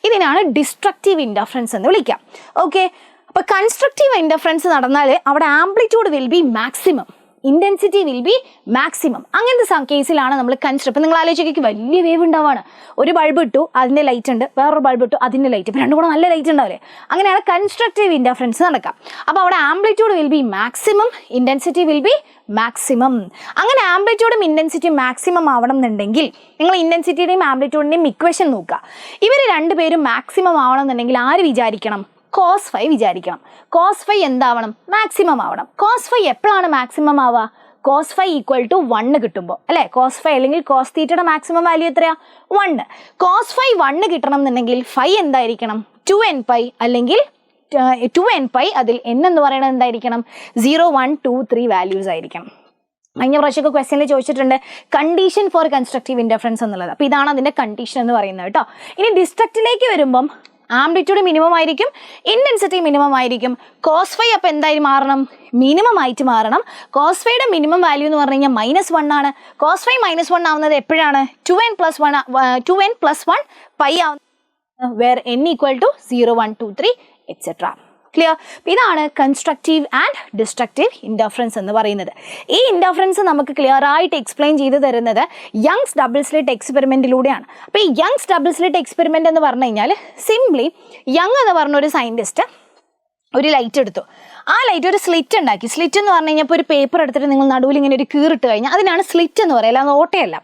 S1: ഇതിനാണ് ഡിസ്ട്രക്റ്റീവ് ഇൻറ്റർഫറൻസ് എന്ന് വിളിക്കാം. ഓക്കെ, അപ്പോൾ കൺസ്ട്രക്റ്റീവ് ഇൻറ്റർഫറൻസ് നടന്നാൽ അവിടെ amplitude will be maximum, intensity will be maximum. അങ്ങനത്തെ കേസിലാണ് നമ്മൾ കൺസ്ട്രക്ട്. നിങ്ങൾ ആലോചിക്കും വലിയ വേവ് ഉണ്ടാവാണ്, ഒരു ബൾബ് ഇട്ടു അതിൻ്റെ ലൈറ്റ് ഉണ്ട്, വേറൊരു ബൾബ് ഇട്ടു അതിൻ്റെ ലൈറ്റ്, ഇപ്പോൾ രണ്ടും കൂടെ നല്ല ലൈറ്റ് ഉണ്ടാവില്ലേ. അങ്ങനെയാണ് കൺസ്ട്രക്റ്റീവ് ഇൻറ്റർഫറൻസ് നടക്കുക. അപ്പോൾ അവിടെ amplitude will be maximum, intensity will be maximum. അങ്ങനെ ആംപ്ലിറ്റ്യൂഡും ഇൻറ്റൻസിറ്റിയും മാക്സിമം ആവണം എന്നുണ്ടെങ്കിൽ നിങ്ങൾ ഇൻറ്റൻസിറ്റിയുടെയും ആംപ്ലിറ്റ്യൂഡിൻ്റെയും ഇക്വേഷൻ നോക്കുക. ഇവർ രണ്ടുപേരും മാക്സിമം ആവണം എന്നുണ്ടെങ്കിൽ ആര് വിചാരിക്കണം? cos phi വിചാരിക്കണം. cos phi എന്താവണം? മാക്സിമം ആവണം. cos phi എപ്പോഴാണ് മാക്സിമം ആവുക? cos phi = 1 കിട്ടുമ്പോൾ അല്ലേ. cos phi അല്ലെങ്കിൽ cos തീറ്റയുടെ മാക്സിമം വാല്യൂ എത്രയാ? 1. cos phi 1 കിട്ടണം എന്നുണ്ടെങ്കിൽ phi എന്തായിരിക്കണം? 2nπ അല്ലെങ്കിൽ 2nπ. അതിൽ n എന്ന് പറയുന്നത് എന്തായിരിക്കണം? 0, 1, 2, 3 വാല്യൂസ് ആയിരിക്കണം. കഴിഞ്ഞ പ്രാവശ്യമൊക്കെ ക്വസ്റ്റ്യനിൽ ചോദിച്ചിട്ടുണ്ട് കണ്ടീഷൻ ഫോർ കൺസ്ട്രക്റ്റീവ് ഇൻറ്റർഫറൻസ് എന്നുള്ളത്. അപ്പോൾ ഇതാണ് അതിൻ്റെ കണ്ടീഷൻ എന്ന് പറയുന്നത് കേട്ടോ. ഇനി ഡിസ്ട്രക്റ്റിലേക്ക് വരുമ്പം ആംപ്ലിറ്റ്യൂഡ് മിനിമം ആയിരിക്കും, ഇൻറ്റൻസിറ്റി മിനിമം ആയിരിക്കും. cos phi അപ്പോൾ എന്തായി മാറണം? മിനിമം ആയിട്ട് മാറണം. cos phiയുടെ മിനിമം വാല്യൂ എന്ന് പറഞ്ഞു കഴിഞ്ഞാൽ -1 ആണ്. cos phi -1 ആവുന്നത് എപ്പോഴാണ്? 2n + 1 പൈ ആവുന്നത് വേർ n = 0, 1, 2, 3 etc. ക്ലിയർ? ഇതാണ് കൺസ്ട്രക്റ്റീവ് ആൻഡ് ഡിസ്ട്രക്റ്റീവ് ഇൻറ്റർഫറൻസ് എന്ന് പറയുന്നത്. ഈ ഇൻറ്റർഫറൻസ് നമുക്ക് ക്ലിയർ ആയിട്ട് എക്സ്പ്ലെയിൻ ചെയ്ത് തരുന്നത് യങ്സ് ഡബിൾ സ്ലിറ്റ് എക്സ്പെരിമെൻറ്റിലൂടെയാണ്. അപ്പോൾ ഈ യങ്സ് ഡബിൾ സ്ലിറ്റ് എക്സ്പെരിമെൻ്റ് എന്ന് പറഞ്ഞു കഴിഞ്ഞാൽ സിംപ്ലി യങ് എന്ന് പറഞ്ഞൊരു സയൻറ്റിസ്റ്റ് ഒരു ലൈറ്റ് എടുത്തു. ആ ലൈറ്റ് ഒരു സ്ലിറ്റ് ഉണ്ടാക്കി. സ്ലിറ്റ് എന്ന് പറഞ്ഞു കഴിഞ്ഞാൽ ഇപ്പോൾ ഒരു പേപ്പർ എടുത്തിട്ട് നിങ്ങൾ നടുവിൽ ഇങ്ങനെ ഒരു കീറിട്ട് കഴിഞ്ഞാൽ അതിനാണ് സ്ലിറ്റ് എന്ന് പറയുക, അല്ലാതെ ഓട്ടയല്ല.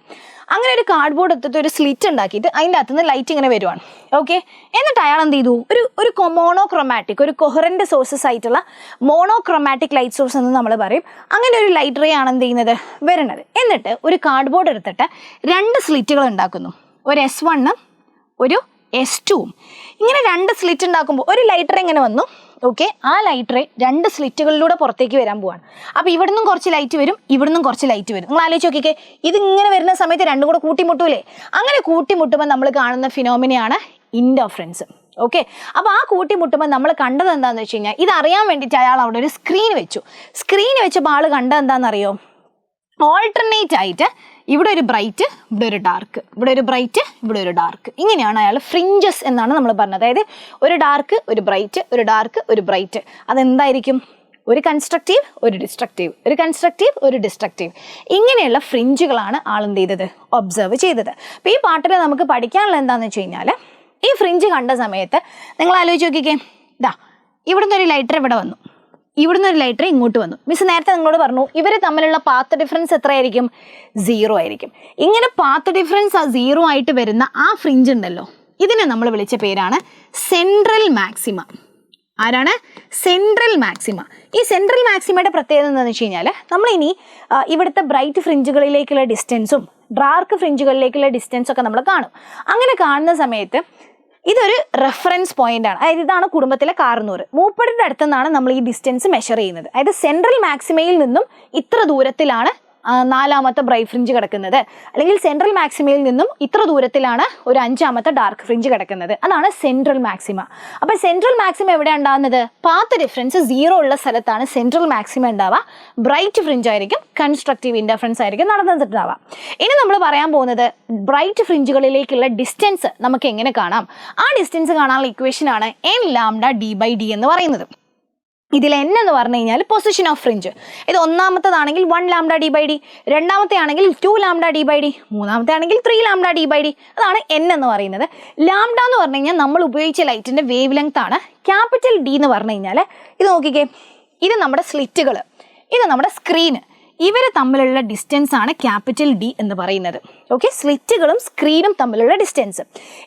S1: അങ്ങനെ ഒരു കാർഡ്ബോർഡ് എടുത്തിട്ട് ഒരു സ്ലിറ്റ് ഉണ്ടാക്കിയിട്ട് അതിൻ്റെ അകത്തുനിന്ന് ലൈറ്റ് ഇങ്ങനെ വരുവാണ്. ഓക്കെ, എന്നിട്ട് അയാൾ എന്ത് ചെയ്തു? ഒരു മോണോക്രോമാറ്റിക്, ഒരു കൊഹറൻറ്റ് സോഴ്സസ് ആയിട്ടുള്ള മോണോക്രോമാറ്റിക് ലൈറ്റ് സോഴ്സ് എന്ന് നമ്മൾ പറയും. അങ്ങനെ ഒരു ലൈറ്റ് റേ ആണ് എന്ത് ചെയ്യുന്നത്? വരുന്നത്. എന്നിട്ട് ഒരു കാർഡ്ബോർഡ് എടുത്തിട്ട് 2 സ്ലിറ്റുകൾ ഉണ്ടാക്കുന്നു. ഒരു S1 ഒരു S2. ഇങ്ങനെ 2 സ്ലിറ്റ് ഉണ്ടാക്കുമ്പോൾ ഒരു ലൈറ്റ് റേ ഇങ്ങനെ വന്നു. ഓക്കെ, ആ ലൈറ്റ് റേ 2 സ്ലിറ്റുകളിലൂടെ പുറത്തേക്ക് വരാൻ പോവാണ്. അപ്പോൾ ഇവിടുന്നും കുറച്ച് ലൈറ്റ് വരും, ഇവിടുന്നും കുറച്ച് ലൈറ്റ് വരും. നിങ്ങൾ ആലോചിച്ച് നോക്കിക്കേ, ഇതിങ്ങനെ വരുന്ന സമയത്ത് രണ്ടും കൂടെ കൂട്ടിമുട്ടൂലേ? അങ്ങനെ കൂട്ടിമുട്ടുമ്പോൾ നമ്മൾ കാണുന്ന ഫിനോമിനയാണ് ഇൻറ്റർഫറൻസ്. ഓക്കെ, അപ്പോൾ ആ കൂട്ടിമുട്ടുമ്പോൾ നമ്മൾ കണ്ടത് എന്താണെന്ന് വെച്ച് കഴിഞ്ഞാൽ ഇതറിയാൻ വേണ്ടിയിട്ട് അയാൾ അവിടെ ഒരു സ്ക്രീൻ വെച്ചു. സ്ക്രീൻ വെച്ചപ്പോൾ ആൾ കണ്ടത് എന്താണെന്നറിയോ? ഓൾട്ടർനേറ്റ് ആയിട്ട് ഇവിടെ ഒരു ബ്രൈറ്റ്, ഇവിടെ ഒരു ഡാർക്ക്, ഇവിടെ ഒരു ബ്രൈറ്റ്, ഇവിടെ ഒരു ഡാർക്ക്. ഇങ്ങനെയാണ് അയാൾ ഫ്രിഞ്ചസ് എന്നാണ് നമ്മൾ പറഞ്ഞത്. അതായത് ഒരു ഡാർക്ക്, ഒരു ബ്രൈറ്റ്, ഒരു ഡാർക്ക്, ഒരു ബ്രൈറ്റ്. അതെന്തായിരിക്കും? ഒരു കൺസ്ട്രക്റ്റീവ്, ഒരു ഡിസ്ട്രക്റ്റീവ്, ഒരു കൺസ്ട്രക്റ്റീവ്, ഒരു ഡിസ്ട്രക്റ്റീവ്. ഇങ്ങനെയുള്ള ഫ്രിഞ്ചുകളാണ് ആളെന്ത് ചെയ്തത്? ഒബ്സർവ് ചെയ്തത്. അപ്പോൾ ഈ പാട്ടിൽ നമുക്ക് പഠിക്കാനുള്ള എന്താണെന്ന് വെച്ച് കഴിഞ്ഞാൽ ഈ ഫ്രിഞ്ച് കണ്ട സമയത്ത് നിങ്ങൾ ആലോചിച്ച് നോക്കിക്കേ, ഇതാ ഇവിടുന്ന് ഒരു ലൈറ്റർ ഇവിടെ വന്നു, ഇവിടുന്ന് ഒരു ലൈറ്റർ ഇങ്ങോട്ട് വന്നു. മിസ് നേരത്തെ നിങ്ങളോട് പറഞ്ഞു ഇവർ തമ്മിലുള്ള പാത്ത് ഡിഫറൻസ് എത്രയായിരിക്കും? 0 ആയിരിക്കും. ഇങ്ങനെ പാത്ത് ഡിഫറൻസ് 0 ആയിട്ട് വരുന്ന ആ ഫ്രിഞ്ച് ഉണ്ടല്ലോ, ഇതിനെ നമ്മൾ വിളിച്ച പേരാണ് സെൻട്രൽ മാക്സിമ. ആരാണ്? Central maxima. ഈ സെൻട്രൽ മാക്സിമയുടെ പ്രത്യേകത എന്താണെന്ന് വെച്ച് കഴിഞ്ഞാൽ നമ്മളിനി ഇവിടുത്തെ ബ്രൈറ്റ് ഫ്രിഞ്ചുകളിലേക്കുള്ള ഡിസ്റ്റൻസും ഡാർക്ക് ഫ്രിഞ്ചുകളിലേക്കുള്ള ഡിസ്റ്റൻസൊക്കെ നമ്മൾ കാണും. അങ്ങനെ കാണുന്ന സമയത്ത് ഇതൊരു റെഫറൻസ് പോയിന്റ് ആണ്. അതായത് ഇതാണ് കുടുംബത്തിലെ 600. മൂപ്പടിൻ്റെ അടുത്തു നിന്നാണ് നമ്മൾ ഈ ഡിസ്റ്റൻസ് മെഷർ ചെയ്യുന്നത്. അതായത് സെൻട്രൽ മാക്സിമയിൽ നിന്നും ഇത്ര ദൂരത്തിലാണ് 4ാമത്തെ ബ്രൈറ്റ് ഫ്രിഞ്ച് കിടക്കുന്നത്, അല്ലെങ്കിൽ സെൻട്രൽ മാക്സിമയിൽ നിന്നും ഇത്ര ദൂരത്തിലാണ് ഒരു 5ാമത്തെ ഡാർക്ക് ഫ്രിഞ്ച് കിടക്കുന്നത്. അതാണ് സെൻട്രൽ മാക്സിമ. അപ്പോൾ സെൻട്രൽ മാക്സിമ എവിടെ ഉണ്ടാകുന്നത്? പാത്ത് ഡിഫറൻസ് 0 ഉള്ള സ്ഥലത്താണ് സെൻട്രൽ മാക്സിമ ഉണ്ടാവുക. ബ്രൈറ്റ് ഫ്രിഞ്ച് ആയിരിക്കും, കൺസ്ട്രക്റ്റീവ് ഇൻറ്റർഫറൻസ് ആയിരിക്കും നടന്നിട്ടുണ്ടാവുക. ഇനി നമ്മൾ പറയാൻ പോകുന്നത് ബ്രൈറ്റ് ഫ്രിഞ്ചുകളിലേക്കുള്ള ഡിസ്റ്റൻസ് നമുക്ക് എങ്ങനെ കാണാം. ആ ഡിസ്റ്റൻസ് കാണാനുള്ള ഇക്വേഷനാണ് n λ/d എന്ന് പറയുന്നത്. ഇതിൽ n എന്ന് പറഞ്ഞു കഴിഞ്ഞാൽ പൊസിഷൻ ഓഫ് ഫ്രിഞ്ച്. ഇത് 1ാമത്തേതാണെങ്കിൽ 1 λ/d/d, 2ാമത്തെ ആണെങ്കിൽ 2 λ/d/d, 3ാമത്തെ ആണെങ്കിൽ 3 λ/d/d. അതാണ് n എന്ന് പറയുന്നത്. ലാംഡ എന്ന് പറഞ്ഞു കഴിഞ്ഞാൽ നമ്മൾ ഉപയോഗിച്ച ലൈറ്റിൻ്റെ വേവ് ലെങ്ത് ആണ്. ക്യാപിറ്റൽ D എന്ന് പറഞ്ഞു കഴിഞ്ഞാൽ ഇത് നോക്കിക്കേ, ഇത് നമ്മുടെ സ്ലിറ്റുകൾ, ഇത് നമ്മുടെ സ്ക്രീന്, ഇവർ തമ്മിലുള്ള ഡിസ്റ്റൻസ് ആണ് ക്യാപിറ്റൽ ഡി എന്ന് പറയുന്നത്. ഓക്കെ, സ്ലിറ്റുകളും സ്ക്രീനും തമ്മിലുള്ള ഡിസ്റ്റൻസ്.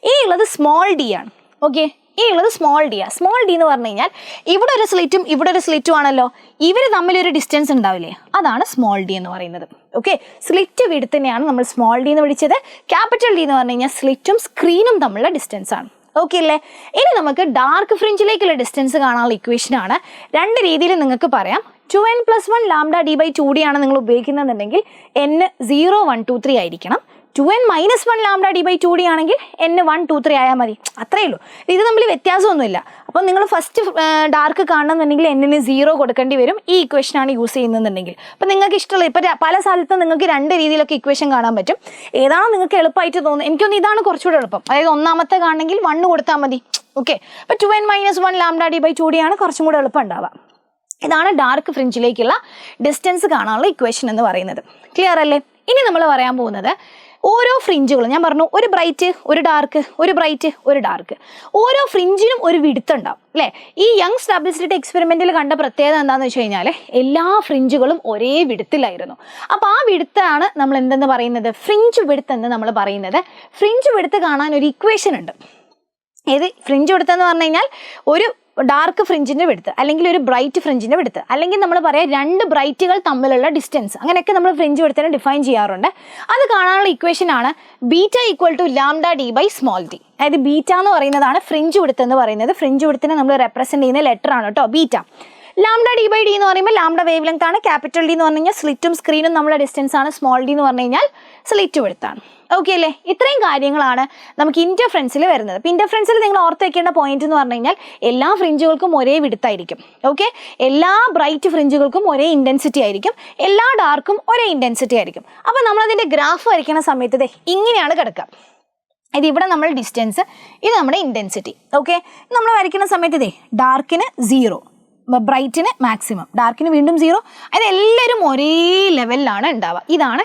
S1: ഇനിയുള്ളത് സ്മോൾ ഡി ആണ്. ഓക്കെ, ഇനിയുള്ളത് സ്മോൾ ഡി ആണ്. സ്മോൾ ഡി എന്ന് പറഞ്ഞു കഴിഞ്ഞാൽ ഇവിടെ ഒരു സ്ലിറ്റും ഇവിടെ ഒരു സ്ലിറ്റും ആണല്ലോ, ഇവർ തമ്മിലൊരു ഡിസ്റ്റൻസ് ഉണ്ടാവില്ലേ, അതാണ് സ്മോൾ ഡി എന്ന് പറയുന്നത്. ഓക്കെ, സ്ലിറ്റ് വിഡ്ത്തിനെയാണ് നമ്മൾ സ്മോൾ ഡി എന്ന് വിളിച്ചത്. ക്യാപിറ്റൽ ഡി എന്ന് പറഞ്ഞു കഴിഞ്ഞാൽ സ്ലിറ്റും സ്ക്രീനും തമ്മിലുള്ള ഡിസ്റ്റൻസ് ആണ്. ഓക്കെ അല്ലേ? ഇനി നമുക്ക് ഡാർക്ക് ഫ്രിഞ്ചിലേക്കുള്ള ഡിസ്റ്റൻസ് കാണാനുള്ള ഇക്വേഷൻ ആണ്. രണ്ട് രീതിയിൽ നിങ്ങൾക്ക് പറയാം. 2n + 1 ലാംഡ d / 2d ആണ് നിങ്ങൾ ഉപയോഗിക്കുന്നുണ്ടെങ്കിൽ n 0 1 2 3 ആയിരിക്കണം. 2n - 1 ലാംഡ d / 2d ആണെങ്കിൽ n 1 2 3 ആയാൽ മതി. അത്രയേ ഉള്ളൂ. ഇത് തമ്മിൽ വ്യത്യാസമൊന്നുമില്ല. അപ്പോൾ നിങ്ങൾ ഫസ്റ്റ് ഡാർക്ക് കാണണമെന്നുണ്ടെങ്കിൽ n 0 കൊടുക്കേണ്ടി വരും. ഈ ഇക്വേഷനാണ് യൂസ് ചെയ്യുന്നതെന്നുണ്ടെങ്കിൽ. അപ്പോൾ നിങ്ങൾക്ക് ഇഷ്ടമുള്ള ഇപ്പോൾ പല സ്ഥലത്തും നിങ്ങൾക്ക് രണ്ട് രീതിയിലൊക്കെ ഇക്വേഷൻ കാണാൻ പറ്റും. ഏതാണ് നിങ്ങൾക്ക് എളുപ്പമായിട്ട് തോന്നുന്നത്? എനിക്കൊന്ന് ഇതാണ് കുറച്ചുകൂടെ എളുപ്പം. അതായത് ഒന്നാമത്തെ കാണണമെങ്കിൽ 1 കൊടുത്താൽ മതി. ഓക്കെ, അപ്പോൾ 2n - 1 ലാംഡ d / 2d ആണ് കുറച്ചും കൂടെ എളുപ്പം ഉണ്ടാവുക. ഇതാണ് ഡാർക്ക് ഫ്രിഞ്ചിലേക്കുള്ള ഡിസ്റ്റൻസ് കാണാനുള്ള ഇക്വേഷൻ എന്ന് പറയുന്നത്. ക്ലിയർ അല്ലേ? ഇനി നമ്മൾ പറയാൻ പോകുന്നത് ഓരോ ഫ്രിഞ്ചുകളും, ഞാൻ പറഞ്ഞു ഒരു ബ്രൈറ്റ് ഒരു ഡാർക്ക്, ഒരു ബ്രൈറ്റ് ഒരു ഡാർക്ക്, ഓരോ ഫ്രിഞ്ചിനും ഒരു വിഡ്ത്ത് ഉണ്ടാവും അല്ലേ? ഈ യങ് സ്റ്റാബിലിറ്റി എക്സ്പെരിമെന്റിൽ കണ്ട പ്രത്യേകത എന്താണെന്ന് വെച്ച് കഴിഞ്ഞാൽ എല്ലാ ഫ്രിഞ്ചുകളും ഒരേ വിഡ്ത്തിലായിരുന്നു. അപ്പോൾ ആ വിഡ്ത്താണ് നമ്മൾ എന്തെന്ന് പറയുന്നത്? ഫ്രിഞ്ച് വിഡ്ത്ത് എന്ന് നമ്മൾ പറയുന്നത്. ഫ്രിഞ്ച് വിഡ്ത്ത് കാണാൻ ഒരു ഇക്വേഷൻ ഉണ്ട്. ഏത് ഫ്രിഞ്ച് വിഡ്ത്ത് എന്ന് പറഞ്ഞു കഴിഞ്ഞാൽ ഒരു ഡാർക്ക് ഫ്രിഞ്ചിൻ്റെ വിഡ്ത്ത് അല്ലെങ്കിൽ ഒരു ബ്രൈറ്റ് ഫ്രിഞ്ചിൻ്റെ വിഡ്ത്ത്, അല്ലെങ്കിൽ നമ്മൾ പറയാം രണ്ട് ബ്രൈറ്റുകൾ തമ്മിലുള്ള ഡിസ്റ്റൻസ്, അങ്ങനെയൊക്കെ നമ്മൾ ഫ്രിഞ്ച് വിഡ്ത്തിനെ ഡിഫൈൻ ചെയ്യാറുണ്ട്. അത് കാണാനുള്ള ഇക്വേഷൻ ആണ് beta = lambda d / small d. അതായത് ബീറ്റ എന്ന് പറയുന്നതാണ് ഫ്രിഞ്ച് വിഡ്ത്ത് എന്ന് പറയുന്നത്. ഫ്രിഞ്ച് വിഡ്ത്തിനെ നമ്മൾ റെപ്രസെന്റ് ചെയ്യുന്ന ലെറ്റർ ആണ് കേട്ടോ ബീറ്റ. ലാംഡ d / d എന്ന് പറയുമ്പോൾ ലാംഡ വേവ് ലെങ്ത് ആണ്. ക്യാപിറ്റൽ ഡി എന്ന് പറഞ്ഞു കഴിഞ്ഞാൽ സ്ലിറ്റും സ്ക്രീനും നമ്മുടെ ഡിസ്റ്റൻസ് ആണ്. സ്മോൾ ഡി എന്ന് പറഞ്ഞു കഴിഞ്ഞാൽ സ്ലിറ്റ് വിഡ്ത്താണ്. ഓക്കെ അല്ലേ? ഇത്രയും കാര്യങ്ങളാണ് നമുക്ക് ഇന്റർഫറൻസിൽ വരുന്നത്. ഇപ്പം ഇന്റർഫറൻസിൽ നിങ്ങൾ ഓർത്ത് വെക്കേണ്ട പോയിന്റ് എന്ന് പറഞ്ഞു കഴിഞ്ഞാൽ എല്ലാ ഫ്രിഞ്ചുകൾക്കും ഒരേ വിഡ്ത്തായിരിക്കും. ഓക്കെ, എല്ലാ ബ്രൈറ്റ് ഫ്രിഞ്ചുകൾക്കും ഒരേ ഇൻറ്റൻസിറ്റി ആയിരിക്കും, എല്ലാ ഡാർക്കും ഒരേ ഇൻറ്റൻസിറ്റി ആയിരിക്കും. അപ്പം നമ്മളതിൻ്റെ ഗ്രാഫ് വരയ്ക്കുന്ന സമയത്ത് ഇങ്ങനെയാണ് കിടക്കുക. ഇത് ഇവിടെ നമ്മൾ ഡിസ്റ്റൻസ്, ഇത് നമ്മുടെ ഇൻറ്റൻസിറ്റി. ഓക്കെ, നമ്മൾ വരയ്ക്കുന്ന സമയത്ത് ഡാർക്കിന് 0, ബ്രൈറ്റിന് മാക്സിമം, ഡാർക്കിന് വീണ്ടും 0. അതായത് എല്ലാവരും ഒരേ ലെവലിലാണ് ഉണ്ടാവുക. ഇതാണ്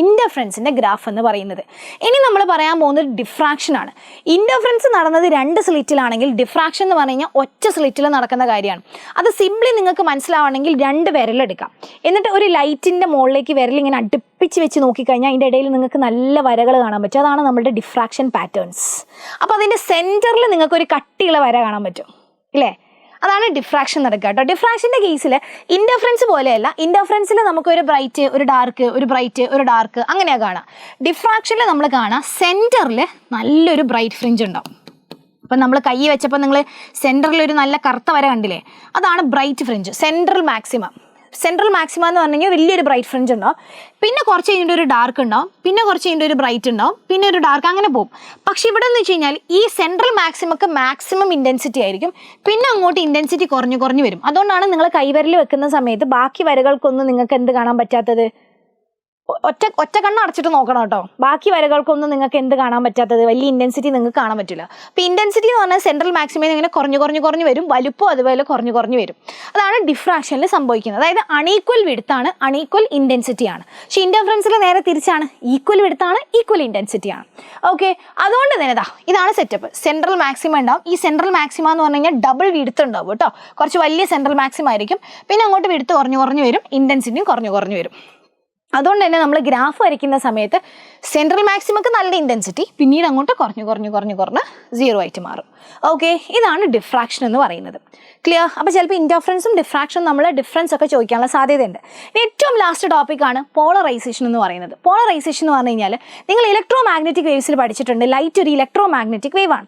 S1: ഇന്റർഫറൻസിന്റെ ഗ്രാഫ് എന്ന് പറയുന്നത്. ഇനി നമ്മൾ പറയാൻ പോകുന്നത് ഡിഫ്രാക്ഷൻ ആണ്. ഇന്റർഫറൻസ് നടന്നത് രണ്ട് സ്ലിറ്റിലാണെങ്കിൽ ഡിഫ്രാക്ഷൻ എന്ന് പറഞ്ഞു കഴിഞ്ഞാൽ ഒറ്റ സ്ലിറ്റിൽ നടക്കുന്ന കാര്യമാണ്. അത് സിംപ്ലി നിങ്ങൾക്ക് മനസ്സിലാവണമെങ്കിൽ രണ്ട് വിരലെടുക്കാം, എന്നിട്ട് ഒരു ലൈറ്റിന്റെ മുകളിലേക്ക് വിരൽ ഇങ്ങനെ അടുപ്പിച്ച് വെച്ച് നോക്കിക്കഴിഞ്ഞാൽ അതിൻ്റെ ഇടയിൽ നിങ്ങൾക്ക് നല്ല വരകൾ കാണാൻ പറ്റും. അതാണ് നമ്മുടെ ഡിഫ്രാക്ഷൻ പാറ്റേൺസ്. അപ്പോൾ അതിൻ്റെ സെൻറ്ററിൽ നിങ്ങൾക്ക് ഒരു കട്ടിയുള്ള വര കാണാൻ പറ്റും ഇല്ലേ? അതാണ് ഡിഫ്രാക്ഷൻ നടക്കുക കേട്ടോ. ഡിഫ്രാക്ഷൻ്റെ കേസിൽ ഇൻറ്റർഫറൻസ് പോലെയല്ല. ഇൻറ്റർഫറൻസിൽ നമുക്ക് ഒരു ബ്രൈറ്റ് ഒരു ഡാർക്ക്, ഒരു ബ്രൈറ്റ് ഒരു ഡാർക്ക് അങ്ങനെയാണ് കാണാം. ഡിഫ്രാക്ഷനിൽ നമ്മൾ കാണാം സെൻറ്ററിൽ നല്ലൊരു ബ്രൈറ്റ് ഫ്രിഞ്ച് ഉണ്ടാവും. അപ്പം നമ്മൾ കൈ വെച്ചപ്പോൾ നിങ്ങൾ സെൻറ്ററിൽ ഒരു നല്ല കറുത്ത വര കണ്ടില്ലേ? അതാണ് bright fringe, central maximum. Central maximum എന്ന് പറഞ്ഞു കഴിഞ്ഞാൽ വലിയൊരു ബ്രൈറ്റ് ഫ്രിഞ്ച് ഉണ്ടാവും. പിന്നെ കുറച്ച് കഴിഞ്ഞിട്ട് ഒരു ഡാർക്ക് ഉണ്ടാവും, പിന്നെ കുറച്ച് കഴിഞ്ഞിട്ട് ഒരു ബ്രൈറ്റ് ഉണ്ടാവും, പിന്നെ ഒരു ഡാർക്ക്, അങ്ങനെ പോകും. പക്ഷെ ഇവിടെ എന്ന് വെച്ച് കഴിഞ്ഞാൽ ഈ സെൻട്രൽ മാക്സിമക്ക് മാക്സിമം ഇൻറ്റൻസിറ്റി ആയിരിക്കും, പിന്നെ അങ്ങോട്ട് ഇൻറ്റൻസിറ്റി കുറഞ്ഞു കുറഞ്ഞു വരും. അതുകൊണ്ടാണ് നിങ്ങൾ കൈവരൽ വെക്കുന്ന സമയത്ത് ബാക്കി വരകൾക്കൊന്നും നിങ്ങൾക്ക് എന്ത് കാണാൻ പറ്റാത്തത്? ഒറ്റ കണ്ണ് അടച്ചിട്ട് നോക്കണം കേട്ടോ. ബാക്കി വരകൾക്കൊന്നും നിങ്ങൾക്ക് എന്ത് കാണാൻ പറ്റാത്തത്? വലിയ ഇൻറ്റൻസിറ്റി നിങ്ങൾക്ക് കാണാൻ പറ്റില്ല. അപ്പോൾ ഇൻറ്റൻസിറ്റി എന്ന് പറഞ്ഞാൽ സെൻട്രൽ മാക്സിമം ഇങ്ങനെ കുറഞ്ഞു വരും, വലുപ്പം അതുപോലെ കുറഞ്ഞു വരും. അതാണ് ഡിഫ്രാക്ഷനിൽ സംഭവിക്കുന്നത്. അതായത് അൺഈക്വൽ വിഡ്ത്താണ്, അൺഈക്വൽ ഇൻറ്റൻസിറ്റി ആണ്. പക്ഷേ ഇന്റർഫറൻസിൽ നേരെ തിരിച്ചാണ്, ഈക്വൽ വിഡ്ത്താണ്, ഈക്വൽ ഇൻറ്റൻസിറ്റി ആണ്. ഓക്കെ, അതുകൊണ്ട് തന്നെ ഇതാണ് സെറ്റപ്പ്. സെൻട്രൽ മാക്സിമം ഉണ്ടാവും. ഈ സെൻട്രൽ മാക്സിമം എന്ന് പറഞ്ഞു കഴിഞ്ഞാൽ ഡബിൾ വിഡ്ത്ത് ഉണ്ടാവും കേട്ടോ. കുറച്ച് വലിയ സെൻട്രൽ മാക്സിമം ആയിരിക്കും, പിന്നെ അങ്ങോട്ട് വിഡ്ത്ത് കുറഞ്ഞു വരും, ഇൻറ്റൻസിറ്റിയും കുറഞ്ഞു വരും. അതുകൊണ്ട് തന്നെ നമ്മൾ ഗ്രാഫ് വരയ്ക്കുന്ന സമയത്ത് സെൻട്രൽ മാക്സിമക്ക് നല്ല ഇൻറ്റൻസിറ്റി, പിന്നീട് അങ്ങോട്ട് കുറഞ്ഞ് 0 ആയിട്ട് മാറും. ഓക്കെ, ഇതാണ് ഡിഫ്രാക്ഷൻ എന്ന് പറയുന്നത്. ക്ലിയർ? അപ്പോൾ ചിലപ്പോൾ ഇൻറ്റർഫറൻസും ഡിഫ്രാക്ഷനും നമ്മൾ ഡിഫറൻസ് ഒക്കെ ചോദിക്കാനുള്ള സാധ്യതയുണ്ട്. ഏറ്റവും ലാസ്റ്റ് ടോപ്പിക്കാണ് പോളറൈസേഷൻ എന്ന് പറയുന്നത്. പോളറൈസേഷൻ എന്ന് പറഞ്ഞു കഴിഞ്ഞാൽ നിങ്ങൾ ഇലക്ട്രോ മാഗ്നറ്റിക് വേവ്സിൽ പഠിച്ചിട്ടുണ്ട്. ലൈറ്റ് ഒരു ഇലക്ട്രോ മാഗ്നറ്റിക് വേവ് ആണ്.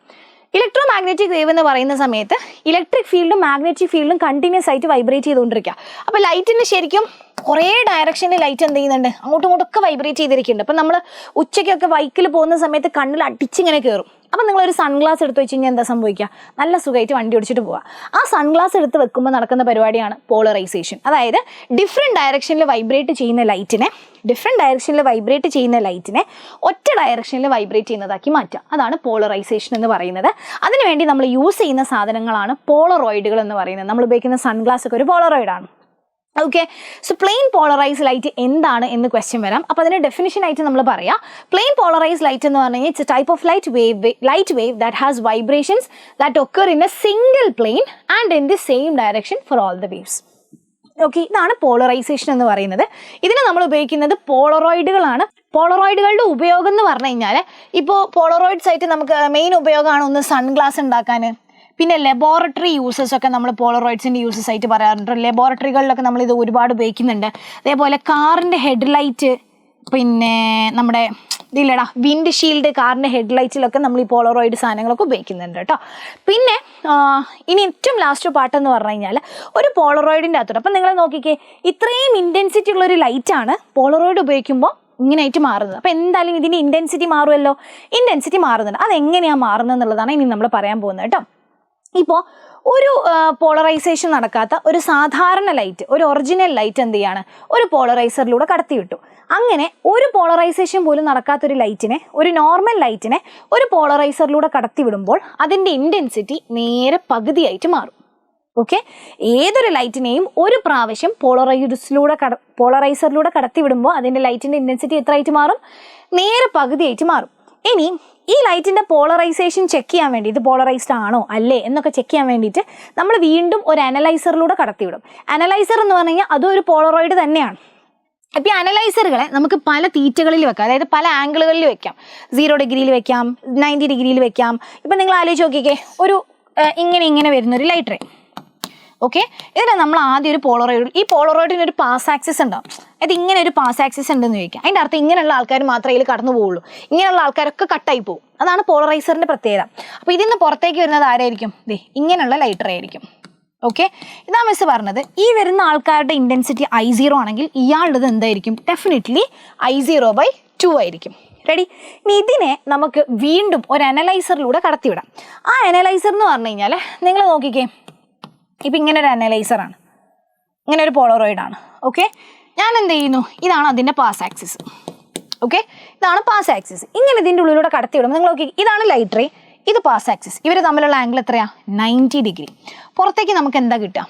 S1: ഇലക്ട്രോ മാഗ്നറ്റിക് വേവ് എന്ന് പറയുന്ന സമയത്ത് ഇലക്ട്രിക് ഫീൽഡും മാഗ്നറ്റിക് ഫീൽഡും കണ്ടിന്യൂസ് ആയിട്ട് വൈബ്രേറ്റ് ചെയ്തുകൊണ്ടിരിക്കുക. അപ്പോൾ ലൈറ്റിന് ശരിക്കും കുറേ ഡയറക്ഷനിൽ ലൈറ്റ് എന്ത് ചെയ്യുന്നുണ്ട്? അങ്ങോട്ടും ഇങ്ങോട്ടൊക്കെ വൈബ്രേറ്റ് ചെയ്തിരിക്കുന്നുണ്ട്. അപ്പം നമ്മൾ ഉച്ചയ്ക്കൊക്കെ ബൈക്കിൽ പോകുന്ന സമയത്ത് കണ്ണിൽ അടിച്ചിങ്ങനെ കയറും. അപ്പം നിങ്ങളൊരു സൺഗ്ലാസ് എടുത്ത് വെച്ച് കഴിഞ്ഞാൽ എന്താ സംഭവിക്കുക? നല്ല സുഖമായിട്ട് വണ്ടി ഓടിച്ചിട്ട് പോവുക. ആ സൺഗ്ലാസ് എടുത്ത് വെക്കുമ്പോൾ നടക്കുന്ന പരിപാടിയാണ് പോളറൈസേഷൻ. അതായത് ഡിഫറെൻറ്റ് ഡയറക്ഷനിൽ വൈബ്രേറ്റ് ചെയ്യുന്ന ലൈറ്റിനെ ഒറ്റ ഡയറക്ഷനിൽ വൈബ്രേറ്റ് ചെയ്യുന്നതാക്കി മാറ്റുക. അതാണ് പോളറൈസേഷൻ എന്ന് പറയുന്നത്. അതിനുവേണ്ടി നമ്മൾ യൂസ് ചെയ്യുന്ന സാധനങ്ങളാണ് പോളറോയിഡുകൾ എന്ന് പറയുന്നത്. നമ്മൾ ഉപയോഗിക്കുന്ന സൺഗ്ലാസ് ഒക്കെ ഒരു പോളറോയിഡാണ്. Okay, so plane polarised light എന്താണ് എന്ന് ക്വസ്റ്റ്യൻ വരാം. അപ്പോൾ അതിൻ്റെ ഡെഫിനിഷൻ ആയിട്ട് നമ്മൾ പറയാം, പ്ലെയിൻ പോളറൈസ്ഡ് ലൈറ്റ് എന്ന് പറഞ്ഞു കഴിഞ്ഞാൽ it's a type of light wave that has vibrations that occur in a single plane and in the same direction for all the waves. Okay, ഇതാണ് പോളറൈസേഷൻ എന്ന് പറയുന്നത്. ഇതിന് നമ്മൾ ഉപയോഗിക്കുന്നത് പോളറോയിഡുകളാണ്. പോളറോയിഡുകളുടെ ഉപയോഗം എന്ന് പറഞ്ഞു കഴിഞ്ഞാൽ ഇപ്പോൾ പോളറോയിഡ്സ് ആയിട്ട് നമുക്ക് മെയിൻ ഉപയോഗമാണ് ഒന്ന് സൺഗ്ലാസ് ഉണ്ടാക്കാൻ, പിന്നെ ലബോറട്ടറി യൂസസ് ഒക്കെ നമ്മൾ പോളറോയിഡ്സിൻ്റെ യൂസസ് ആയിട്ട് പറയാറുണ്ട്. ലബോറട്ടറികളിലൊക്കെ നമ്മൾ ഇത് ഒരുപാട് ഉപയോഗിക്കുന്നുണ്ട്. അതേപോലെ കാറിൻ്റെ ഹെഡ്ലൈറ്റ്, പിന്നെ നമ്മുടെ ഇതില്ലടാ വിൻഡ് ഷീൽഡ്, കാറിൻ്റെ ഹെഡ്ലൈറ്റിലൊക്കെ നമ്മൾ ഈ പോളറോയിഡ് സാധനങ്ങളൊക്കെ ഉപയോഗിക്കുന്നുണ്ട് കേട്ടോ. പിന്നെ ഇനി ഏറ്റവും ലാസ്റ്റ് പാട്ടെന്ന് പറഞ്ഞു കഴിഞ്ഞാൽ ഒരു പോളറോയിഡിൻ്റെ അകത്തോട്ട്, അപ്പം നിങ്ങൾ നോക്കിക്കേ, ഇത്രയും ഇൻറ്റൻസിറ്റി ഉള്ളൊരു ലൈറ്റാണ് പോളറോയിഡ് ഉപയോഗിക്കുമ്പോൾ ഇങ്ങനെയായിട്ട് മാറുന്നത്. അപ്പോൾ എന്തായാലും ഇതിൻ്റെ ഇൻറ്റൻസിറ്റി മാറുമല്ലോ, ഇൻറ്റൻസിറ്റി മാറുന്നുണ്ട്. അതെങ്ങനെയാണ് മാറുന്നത് എന്നുള്ളതാണ് ഇനി നമ്മൾ പറയാൻ പോകുന്നത് കേട്ടോ. ഇപ്പോൾ ഒരു പോളറൈസേഷൻ നടക്കാത്ത ഒരു സാധാരണ ലൈറ്റ്, ഒരു ഒറിജിനൽ ലൈറ്റ് എന്ത് ചെയ്യാണ്, ഒരു പോളറൈസറിലൂടെ കടത്തിവിട്ടു. അങ്ങനെ ഒരു പോളറൈസേഷൻ പോലും നടക്കാത്തൊരു ലൈറ്റിനെ, ഒരു നോർമൽ ലൈറ്റിനെ ഒരു പോളറൈസറിലൂടെ കടത്തിവിടുമ്പോൾ അതിൻ്റെ ഇൻറ്റൻസിറ്റി നേരെ പകുതിയായിട്ട് മാറും. ഓക്കെ, ഏതൊരു ലൈറ്റിനെയും ഒരു പ്രാവശ്യം പോളറൈസറിലൂടെ കടത്തിവിടുമ്പോൾ അതിൻ്റെ ലൈറ്റിൻ്റെ ഇൻറ്റൻസിറ്റി എത്രയായിട്ട് മാറും, നേരെ പകുതിയായിട്ട് മാറും. ഇനി ഈ ലൈറ്റിൻ്റെ പോളറൈസേഷൻ ചെക്ക് ചെയ്യാൻ വേണ്ടി, ഇത് പോളറൈസ്ഡ് ആണോ അല്ലേ എന്നൊക്കെ ചെക്ക് ചെയ്യാൻ വേണ്ടിയിട്ട് നമ്മൾ വീണ്ടും ഒരു അനലൈസറിലൂടെ കടത്തിവിടും. അനലൈസർ എന്ന് പറഞ്ഞു കഴിഞ്ഞാൽ അതും ഒരു പോളറോയിഡ് തന്നെയാണ്. അപ്പോൾ ഈ അനലൈസറുകളെ നമുക്ക് പല തീറ്റകളിൽ വെക്കാം, അതായത് പല ആംഗിളുകളിൽ വെക്കാം. 0 ഡിഗ്രിയിൽ വെക്കാം, 90 ഡിഗ്രിയിൽ വെക്കാം. ഇപ്പം നിങ്ങൾ ആലോചിച്ച് നോക്കിക്കേ, ഒരു ഇങ്ങനെ വരുന്നൊരു ലൈറ്റ് റേ. ഓക്കെ, ഇതിന് നമ്മൾ ആദ്യം ഒരു പോളറോയിഡ്, ഈ പോളറോയിഡിന് ഒരു പാസ് ആക്സിസ് ഉണ്ടാവും. അത് ഇങ്ങനെ ഒരു പാസ് ആക്സിസ് ഉണ്ടെന്ന് ചോദിക്കാം. അതിൻ്റെ അർത്ഥം ഇങ്ങനെയുള്ള ആൾക്കാർ മാത്രമേ ഇതിൽ കടന്നു പോവുള്ളൂ, ഇങ്ങനെയുള്ള ആൾക്കാരൊക്കെ കട്ടായി പോകും. അതാണ് പോളറൈസറിൻ്റെ പ്രത്യേകത. അപ്പോൾ ഇതിന്ന് പുറത്തേക്ക് വരുന്നത് ആരായിരിക്കും, ഇങ്ങനെയുള്ള ലൈറ്റ് റേ ആയിരിക്കും. ഓക്കെ, ഇതാ മിസ് പറഞ്ഞത്. ഈ വരുന്ന ആൾക്കാരുടെ ഇൻറ്റൻസിറ്റി I0 ആണെങ്കിൽ ഇയാളുടേത് എന്തായിരിക്കും, ഡെഫിനറ്റ്ലി I0/2 ആയിരിക്കും. റെഡി? ഇനി ഇതിനെ നമുക്ക് വീണ്ടും ഒരു അനലൈസറിലൂടെ കടത്തിവിടാം. ആ അനലൈസർ എന്ന് പറഞ്ഞു കഴിഞ്ഞാൽ നിങ്ങൾ നോക്കിക്കേ, ഇപ്പം ഇങ്ങനെ ഒരു അനലൈസറാണ്, ഇങ്ങനെ ഒരു പോളറോയിഡാണ്. ഓക്കെ, ഞാൻ എന്ത് ചെയ്യുന്നു, ഇതാണ് അതിൻ്റെ പാസ് ആക്സിസ്. ഓക്കെ, ഇതാണ് പാസ് ആക്സിസ്. ഇങ്ങനെ ഇതിൻ്റെ ഉള്ളിലൂടെ കടത്തിവിടുമ്പോൾ നിങ്ങൾ നോക്കി, ഇതാണ് ലൈറ്റ് റേ, ഇത് പാസ് ആക്സിസ്. ഇവർ തമ്മിലുള്ള ആംഗിൾ എത്രയാണ്, 90 ഡിഗ്രി. പുറത്തേക്ക് നമുക്ക് എന്താ കിട്ടുക,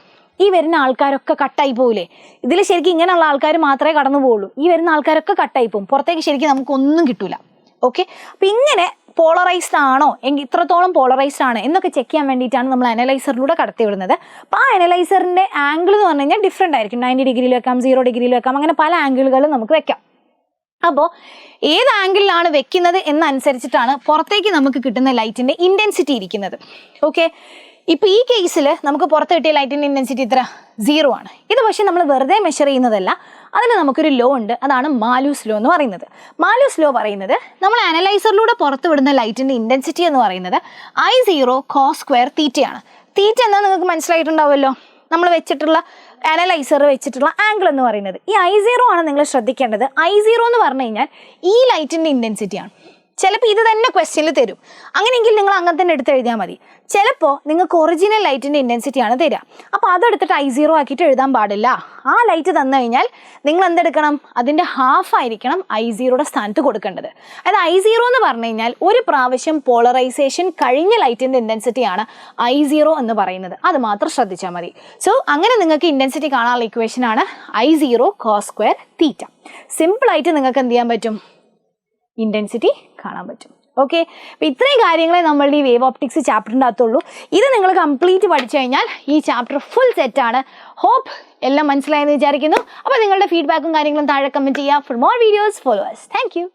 S1: ഈ വരുന്ന ആൾക്കാരൊക്കെ കട്ടായി പോകില്ലേ. ഇതിൽ ശരിക്കും ഇങ്ങനെയുള്ള ആൾക്കാർ മാത്രമേ കടന്നു പോവുള്ളൂ, ഈ വരുന്ന ആൾക്കാരൊക്കെ കട്ടായി പോകും. പുറത്തേക്ക് ശരിക്കും നമുക്കൊന്നും കിട്ടൂല. ഓക്കെ, അപ്പം ഇങ്ങനെ പോളറൈസ്ഡ് ആണോ എങ്കിൽ ഇത്രത്തോളം പോളറൈസ്ഡ് ആണ് എന്നൊക്കെ ചെക്ക് ചെയ്യാൻ വേണ്ടിയിട്ടാണ് നമ്മൾ അനലൈസറിലൂടെ കടത്തിവിടുന്നത്. അപ്പോൾ ആ അനലൈസറിൻ്റെ ആംഗിൾ എന്ന് പറഞ്ഞു കഴിഞ്ഞാൽ ഡിഫറെൻ്റ് ആയിരിക്കും. 90 ഡിഗ്രിയിൽ വെക്കാം, 0 ഡിഗ്രിയിൽ വെക്കാം, അങ്ങനെ പല ആംഗിളുകളും നമുക്ക് വെക്കാം. അപ്പോൾ ഏത് ആംഗിളിലാണ് വെക്കുന്നത് എന്നനുസരിച്ചിട്ടാണ് പുറത്തേക്ക് നമുക്ക് കിട്ടുന്ന ലൈറ്റിൻ്റെ ഇൻറ്റൻസിറ്റി ഇരിക്കുന്നത്. ഓക്കെ, ഇപ്പോൾ ഈ കേസിൽ നമുക്ക് പുറത്ത് കിട്ടിയ ലൈറ്റിൻ്റെ ഇൻറ്റൻസിറ്റി ഇത്ര 0 ആണ്. ഇത് പക്ഷേ നമ്മൾ വെറുതെ മെഷർ ചെയ്യുന്നതല്ല, അതിന് നമുക്കൊരു ലോ ഉണ്ട്, അതാണ് മാലൂസ് ലോ എന്ന് പറയുന്നത്. മാലൂസ് ലോ പറയുന്നത് നമ്മൾ അനലൈസറിലൂടെ പുറത്ത് വിടുന്ന ലൈറ്റിൻ്റെ ഇൻറ്റൻസിറ്റി എന്ന് പറയുന്നത് I0 cos square തീറ്റയാണ്. തീറ്റ എന്താ നിങ്ങൾക്ക് മനസ്സിലായിട്ടുണ്ടാവുമല്ലോ, നമ്മൾ വെച്ചിട്ടുള്ള അനലൈസർ വെച്ചിട്ടുള്ള ആംഗിൾ എന്ന് പറയുന്നത്. ഈ I0 ആണ് നിങ്ങൾ ശ്രദ്ധിക്കേണ്ടത്. I0 എന്ന് പറഞ്ഞു കഴിഞ്ഞാൽ ഈ ലൈറ്റിൻ്റെ ഇൻറ്റൻസിറ്റിയാണ്. ചിലപ്പോൾ ഇത് തന്നെ ക്വസ്റ്റ്യനിൽ തരും, അങ്ങനെയെങ്കിൽ നിങ്ങൾ അങ്ങനെ തന്നെ എടുത്ത് എഴുതിയാൽ മതി. ചിലപ്പോൾ നിങ്ങൾക്ക് ഒറിജിനൽ ലൈറ്റിൻ്റെ ഇൻറ്റൻസിറ്റിയാണ് തരിക, അപ്പോൾ അതെടുത്തിട്ട് I0 ആക്കിയിട്ട് എഴുതാൻ പാടില്ല. ആ ലൈറ്റ് തന്നു കഴിഞ്ഞാൽ നിങ്ങൾ എന്തെടുക്കണം, അതിൻ്റെ ഹാഫ് ആയിരിക്കണം I0യുടെ സ്ഥാനത്ത് കൊടുക്കേണ്ടത്. അതായത് I0 എന്ന് പറഞ്ഞു കഴിഞ്ഞാൽ ഒരു പ്രാവശ്യം പോളറൈസേഷൻ കഴിഞ്ഞ ലൈറ്റിൻ്റെ ഇൻറ്റൻസിറ്റിയാണ് I0 എന്ന് പറയുന്നത്. അത് മാത്രം ശ്രദ്ധിച്ചാൽ മതി. സോ അങ്ങനെ നിങ്ങൾക്ക് ഇൻറ്റൻസിറ്റി കാണാനുള്ള ഇക്വേഷനാണ് I0 cos square തീറ്റ. സിമ്പിളായിട്ട് നിങ്ങൾക്ക് എന്ത് ചെയ്യാൻ പറ്റും, ഇൻറ്റൻസിറ്റി കാണാൻ പറ്റും. ഓക്കെ, അപ്പോൾ ഇത്രയും കാര്യങ്ങളെ നമ്മളുടെ ഈ വേവ് ഓപ്റ്റിക്സ് ചാപ്റ്ററിൻ്റെ അകത്തുള്ളൂ. ഇത് നിങ്ങൾ കംപ്ലീറ്റ് പഠിച്ചു കഴിഞ്ഞാൽ ഈ ചാപ്റ്റർ ഫുൾ സെറ്റാണ്. ഹോപ്പ് എല്ലാം മനസ്സിലായെന്ന് വിചാരിക്കുന്നു. അപ്പോൾ നിങ്ങളുടെ ഫീഡ്ബാക്കും കാര്യങ്ങളും താഴെ കമൻറ്റ് ചെയ്യുക. For more videos follow us. Thank you.